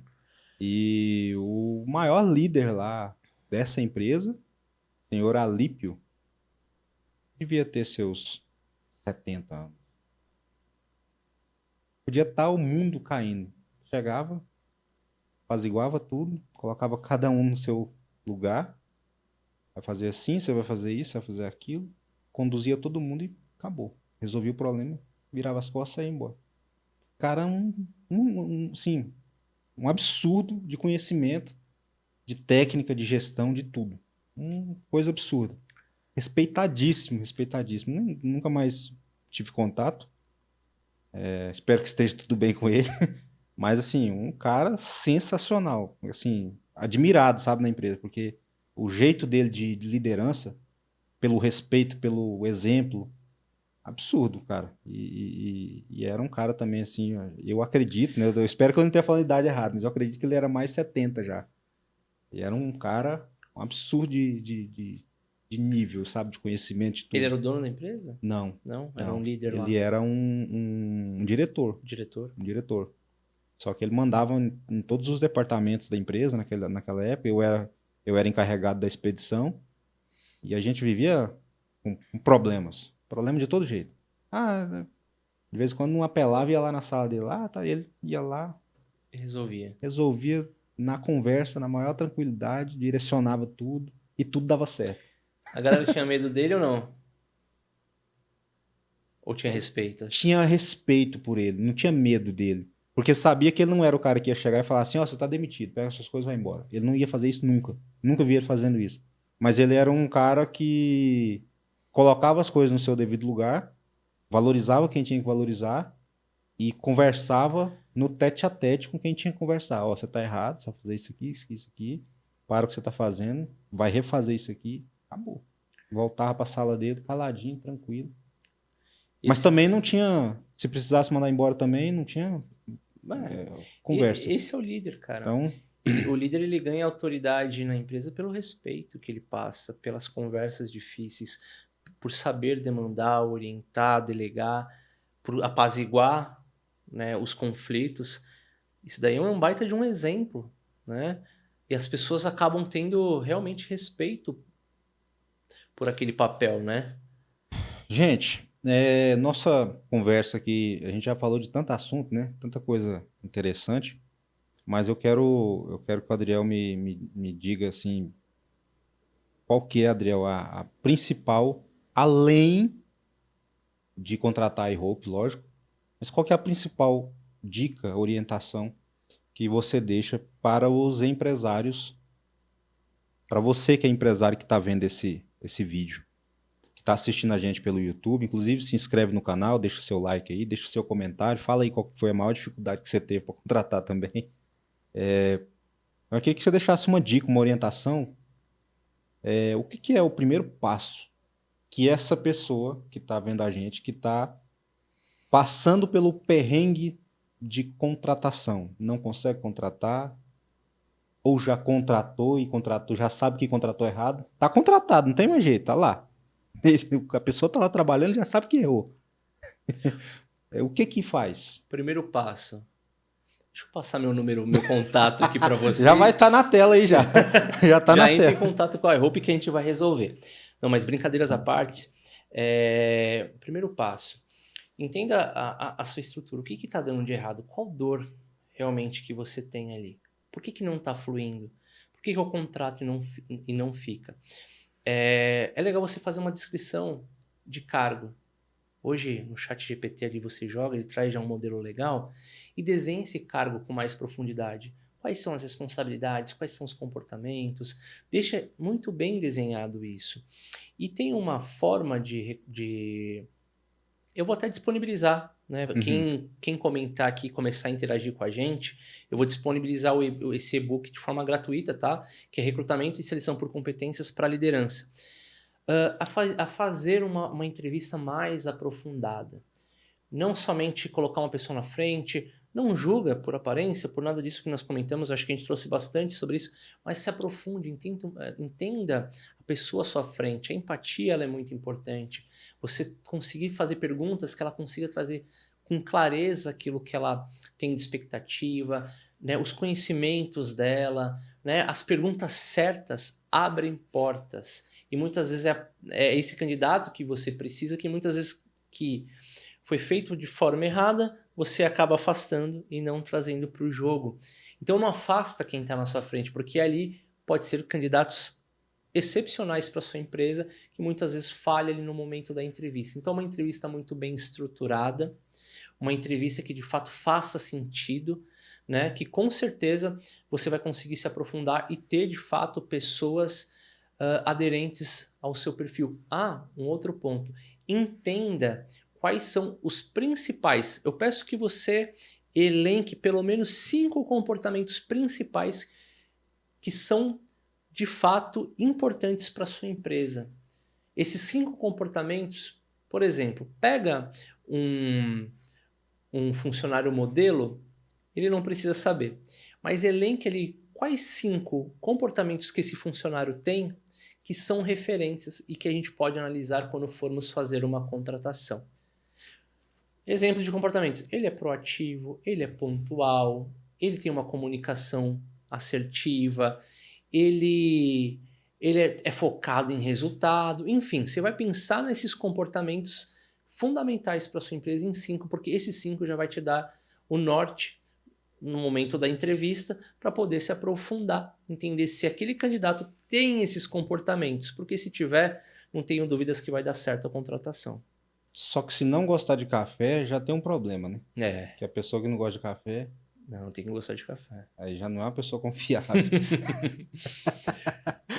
E o maior líder lá dessa empresa, senhor Alípio, devia ter seus 70 anos. Podia estar o mundo caindo. Chegava, apaziguava tudo, colocava cada um no seu lugar. Vai fazer assim, você vai fazer isso, vai fazer aquilo. Conduzia todo mundo e acabou. Resolvia o problema, virava as costas e ia embora. Cara, sim, um absurdo de conhecimento, de técnica, de gestão, de tudo. Coisa absurda. Respeitadíssimo, respeitadíssimo. Nunca mais tive contato. Espero que esteja tudo bem com ele. Mas, assim, um cara sensacional. Assim, admirado, sabe, na empresa. Porque o jeito dele de liderança, pelo respeito, pelo exemplo, absurdo, cara. E era um cara também, assim, eu acredito, né? Eu espero que eu não tenha falado a idade errada, mas eu acredito que ele era mais 70 já. E era um cara, um absurdo de nível, sabe? De conhecimento, de Ele tudo. era o dono da empresa? Não, Não, era não. um líder lá. Ele era um diretor. Diretor. Um diretor. Só que ele mandava em todos os departamentos da empresa naquela época. Eu era encarregado da expedição e a gente vivia com problemas. Problema de todo jeito. De vez em quando não apelava, ia lá na sala dele. Tá, ele ia lá, Resolvia. resolvia na conversa, na maior tranquilidade, direcionava tudo e tudo dava certo. A galera tinha medo dele ou não? Ou tinha respeito? Tinha respeito por ele, não tinha medo dele. Porque sabia que ele não era o cara que ia chegar e falar assim, ó, você tá demitido, pega suas coisas e vai embora. Ele não ia fazer isso nunca. Nunca vi ele fazendo isso. Mas ele era um cara que colocava as coisas no seu devido lugar, valorizava quem tinha que valorizar e conversava no tete a tete com quem tinha que conversar. Ó, você tá errado, você vai fazer isso aqui, para o que você tá fazendo, vai refazer isso aqui, acabou. Voltava pra sala dele, caladinho, tranquilo. Mas também não tinha, se precisasse mandar embora também, não tinha conversa. Esse é o líder, cara. Então, O líder ele ganha autoridade na empresa pelo respeito que ele passa, pelas conversas difíceis, por saber demandar, orientar, delegar, por apaziguar, né, os conflitos. Isso daí é um baita de um exemplo, né? E as pessoas acabam tendo realmente respeito por aquele papel, né? gente, nossa conversa aqui, a gente já falou de tanto assunto, né? Tanta coisa interessante, mas eu quero que o Adriel me diga assim, qual que é, Adriel, a principal, além de contratar a iHope, lógico, mas qual que é a principal dica, orientação que você deixa para os empresários, para você que é empresário que está vendo esse vídeo, que está assistindo a gente pelo YouTube, inclusive se inscreve no canal, deixa o seu like aí, deixa o seu comentário, fala aí qual foi a maior dificuldade que você teve para contratar também. Eu queria que você deixasse uma dica, uma orientação, o que é o primeiro passo que essa pessoa que está vendo a gente, que está passando pelo perrengue de contratação, não consegue contratar, ou já contratou e contratou, já sabe que contratou errado, tá contratado, não tem mais jeito, tá lá. A pessoa tá lá trabalhando, já sabe que errou. O que que faz? Primeiro passo. Deixa eu passar meu contato aqui para vocês. Já vai estar na tela aí já. Já tá na entra tela. em contato com a iHope que a gente vai resolver. Não, mas brincadeiras à parte, primeiro passo. Entenda a sua estrutura. O que está dando de errado? Qual dor realmente que você tem ali? Por que não está fluindo? Por que eu contrato e não fica? É legal você fazer uma descrição de cargo. Hoje, no chat GPT ali você joga, ele traz já um modelo legal e desenha esse cargo com mais profundidade. Quais são as responsabilidades, quais são os comportamentos, deixa muito bem desenhado isso. E tem uma forma eu vou até disponibilizar, né? Quem comentar aqui e começar a interagir com a gente, eu vou disponibilizar esse e-book de forma gratuita, tá? Que é Recrutamento e Seleção por Competências para Liderança. A fazer uma entrevista mais aprofundada. Não somente colocar uma pessoa na frente, não julga por aparência, por nada disso que nós comentamos, acho que a gente trouxe bastante sobre isso, mas se aprofunde, entenda a pessoa à sua frente. A empatia ela é muito importante. Você conseguir fazer perguntas que ela consiga trazer com clareza aquilo que ela tem de expectativa, né, os conhecimentos dela, né, as perguntas certas abrem portas. E muitas vezes é esse candidato que você precisa, que muitas vezes que foi feito de forma errada, você acaba afastando e não trazendo para o jogo. Então não afasta quem está na sua frente, porque ali pode ser candidatos excepcionais para sua empresa, que muitas vezes falha ali no momento da entrevista. Então uma entrevista muito bem estruturada, uma entrevista que de fato faça sentido, né? Que com certeza você vai conseguir se aprofundar e ter de fato pessoas aderentes ao seu perfil. Um outro ponto. Entenda quais são os principais. Eu peço que você elenque pelo menos 5 comportamentos principais que são de fato importantes para a sua empresa. Esses 5 comportamentos, por exemplo, pega um funcionário modelo, ele não precisa saber, mas elenque ali quais 5 comportamentos que esse funcionário tem que são referências e que a gente pode analisar quando formos fazer uma contratação. Exemplos de comportamentos. Ele é proativo, ele é pontual, ele tem uma comunicação assertiva, ele é focado em resultado. Enfim, você vai pensar nesses comportamentos fundamentais para a sua empresa em 5, porque esses 5 já vai te dar o norte no momento da entrevista para poder se aprofundar, entender se aquele candidato tem esses comportamentos, porque se tiver, não tenho dúvidas que vai dar certo a contratação. Só que se não gostar de café, já tem um problema, né? Que a pessoa que não gosta de café... Não, tem que gostar de café. Aí já não é uma pessoa confiável.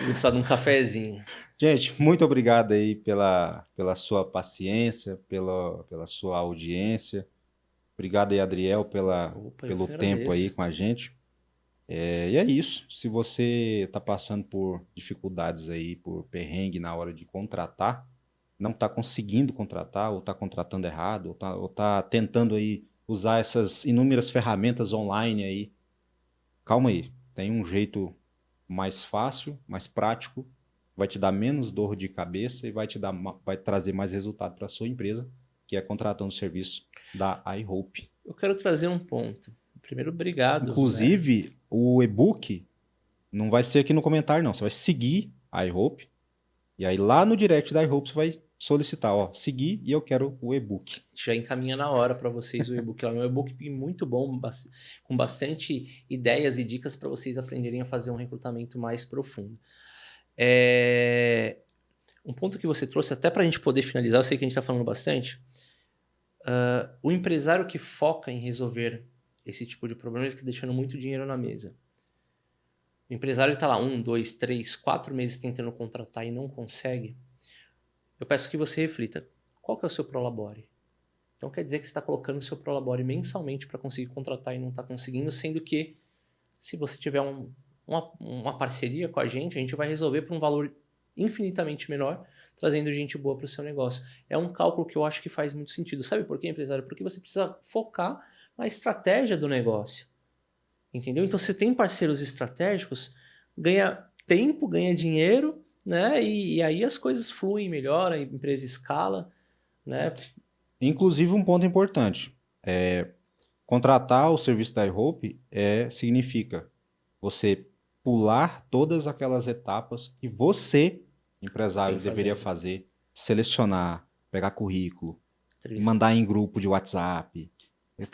Gostar de um cafezinho. Gente, muito obrigado aí pela sua paciência, pela sua audiência. Obrigado aí, Adriel, pelo tempo aí com a gente. E é isso. Se você está passando por dificuldades aí, por perrengue na hora de contratar, não está conseguindo contratar, ou está contratando errado, ou tá tentando aí usar essas inúmeras ferramentas online aí, calma aí. Tem um jeito mais fácil, mais prático, vai te dar menos dor de cabeça e vai trazer mais resultado para a sua empresa, que é contratando o serviço da iHope. Eu quero trazer um ponto. Primeiro, obrigado. Inclusive, o e-book não vai ser aqui no comentário, não. Você vai seguir a iHope, e aí lá no direct da iHope você vai solicitar, seguir e eu quero o e-book. Já encaminha na hora para vocês o e-book. É um e-book muito bom, com bastante ideias e dicas para vocês aprenderem a fazer um recrutamento mais profundo. Um ponto que você trouxe, até para a gente poder finalizar, eu sei que a gente está falando bastante, o empresário que foca em resolver esse tipo de problema, ele está deixando muito dinheiro na mesa. O empresário está lá 1, 2, 3, 4 meses tentando contratar e não consegue. Eu peço que você reflita, qual que é o seu Prolabore? Então quer dizer que você está colocando o seu Prolabore mensalmente para conseguir contratar e não está conseguindo, sendo que se você tiver uma parceria com a gente vai resolver por um valor infinitamente menor, trazendo gente boa para o seu negócio. É um cálculo que eu acho que faz muito sentido. Sabe por quê, empresário? Porque você precisa focar na estratégia do negócio. Entendeu? Então, você tem parceiros estratégicos, ganha tempo, ganha dinheiro, né? E aí as coisas fluem melhor, a empresa escala, né? Inclusive, um ponto importante. Contratar o serviço da iHope significa você pular todas aquelas etapas que você, empresário, Tem que deveria fazer. fazer. Selecionar, pegar currículo, Entrevista, mandar em grupo de WhatsApp,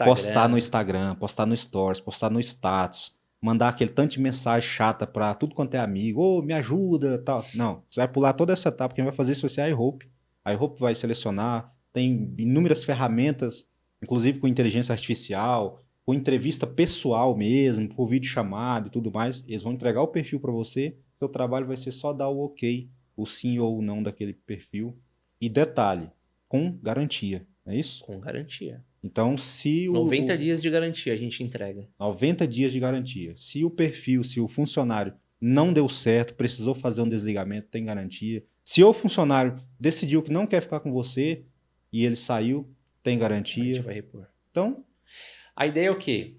postar no Instagram. Instagram, postar no Stories, postar no status, mandar aquele tanto de mensagem chata para tudo quanto é amigo, ô, me ajuda, tal. Não, você vai pular toda essa etapa, quem vai fazer isso vai ser a iHope. A iHope vai selecionar, tem inúmeras ferramentas, inclusive com inteligência artificial, com entrevista pessoal mesmo, por videochamada e tudo mais. Eles vão entregar o perfil para você, seu trabalho vai ser só dar o ok, o sim ou o não daquele perfil. E detalhe, com garantia, não é isso? Com garantia. Então, se 90 dias de garantia a gente entrega. 90 dias de garantia. Se o perfil, se o funcionário não deu certo, precisou fazer um desligamento, tem garantia. Se o funcionário decidiu que não quer ficar com você e ele saiu, tem A garantia. gente vai repor. Então, A ideia é o quê?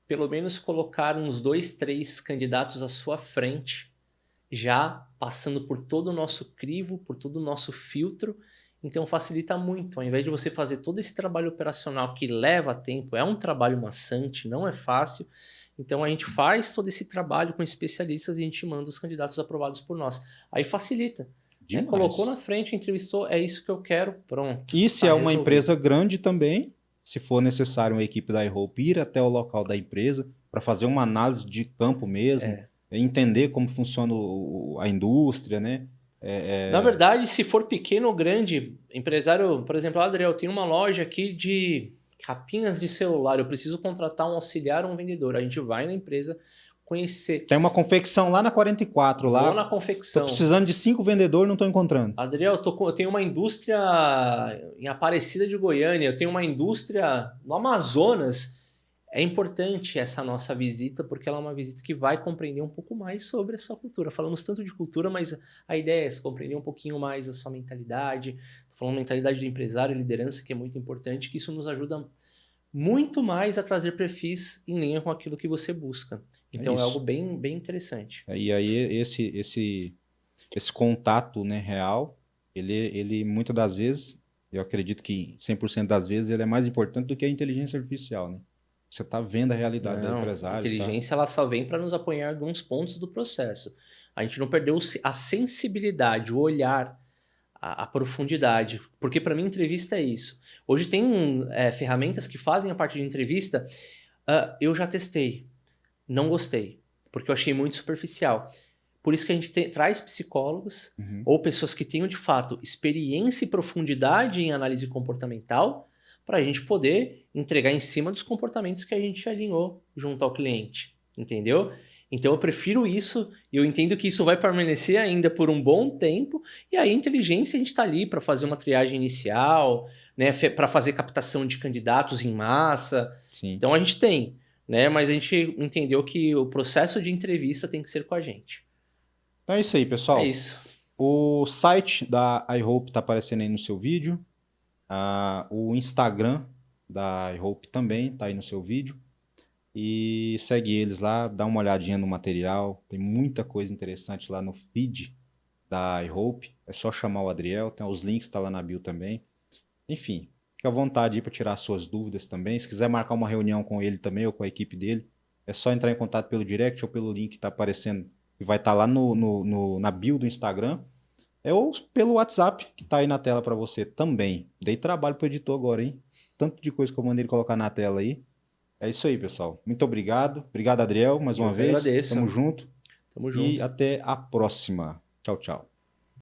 Pelo menos colocar uns 2, 3 candidatos à sua frente, já passando por todo o nosso crivo, por todo o nosso filtro. Então facilita muito. Ao invés de você fazer todo esse trabalho operacional que leva tempo, é um trabalho maçante, não é fácil. Então a gente faz todo esse trabalho com especialistas e a gente manda os candidatos aprovados por nós. Aí facilita. Né? demais. Colocou na frente, entrevistou, é isso que eu quero, pronto. E se Tá é uma resolvido. empresa grande também, se for necessário uma equipe da iHope ir até o local da empresa para fazer uma análise de campo mesmo, entender como funciona a indústria, né? Na verdade, se for pequeno ou grande, empresário, por exemplo, Adriel, eu tenho uma loja aqui de capinhas de celular, eu preciso contratar um auxiliar ou um vendedor. A gente vai na empresa conhecer. Tem uma confecção lá na 44, lá. Vou na Tô confecção. precisando de 5 vendedores, não tô encontrando. Adriel, eu tenho uma indústria em Aparecida de Goiânia, eu tenho uma indústria no Amazonas. É importante essa nossa visita, porque ela é uma visita que vai compreender um pouco mais sobre a sua cultura. Falamos tanto de cultura, mas a ideia é essa, compreender um pouquinho mais a sua mentalidade. Estou falando mentalidade do empresário e liderança, que é muito importante, que isso nos ajuda muito mais a trazer perfis em linha com aquilo que você busca. Então é isso. algo bem, bem interessante. E aí esse contato, né, real, ele muitas das vezes, eu acredito que 100% das vezes, ele é mais importante do que a inteligência artificial, né? Você está vendo a realidade do empresário. A inteligência ela só vem para nos apoiar em alguns pontos do processo. A gente não perdeu a sensibilidade, o olhar, a profundidade. Porque para mim entrevista é isso. Hoje tem ferramentas que fazem a parte de entrevista. Eu já testei, não gostei, porque eu achei muito superficial. Por isso que a gente traz psicólogos ou pessoas que tenham de fato experiência e profundidade em análise comportamental, para a gente poder entregar em cima dos comportamentos que a gente alinhou junto ao cliente, entendeu? Então eu prefiro isso, e eu entendo que isso vai permanecer ainda por um bom tempo, e aí a inteligência a gente está ali para fazer uma triagem inicial, né, para fazer captação de candidatos em massa. Sim. Então a gente tem, né, mas a gente entendeu que o processo de entrevista tem que ser com a gente. Então é isso aí, pessoal. É isso. O site da iHope está aparecendo aí no seu vídeo. O Instagram da iHope também está aí no seu vídeo. E segue eles lá, dá uma olhadinha no material. Tem muita coisa interessante lá no feed da iHope. É só chamar o Adriel, tem os links, tá lá na bio também. Enfim, fica à vontade aí para tirar suas dúvidas também. Se quiser marcar uma reunião com ele também ou com a equipe dele, é só entrar em contato pelo direct ou pelo link que está aparecendo e vai estar lá na bio do Instagram. Ou pelo WhatsApp, que tá aí na tela para você também. Dei trabalho pro editor agora, hein? Tanto de coisa que eu mandei ele colocar na tela aí. É isso aí, pessoal. Muito obrigado. Obrigado, Adriel, mais uma vez. Agradeço. Tamo junto. Tamo junto. E até a próxima. Tchau, tchau.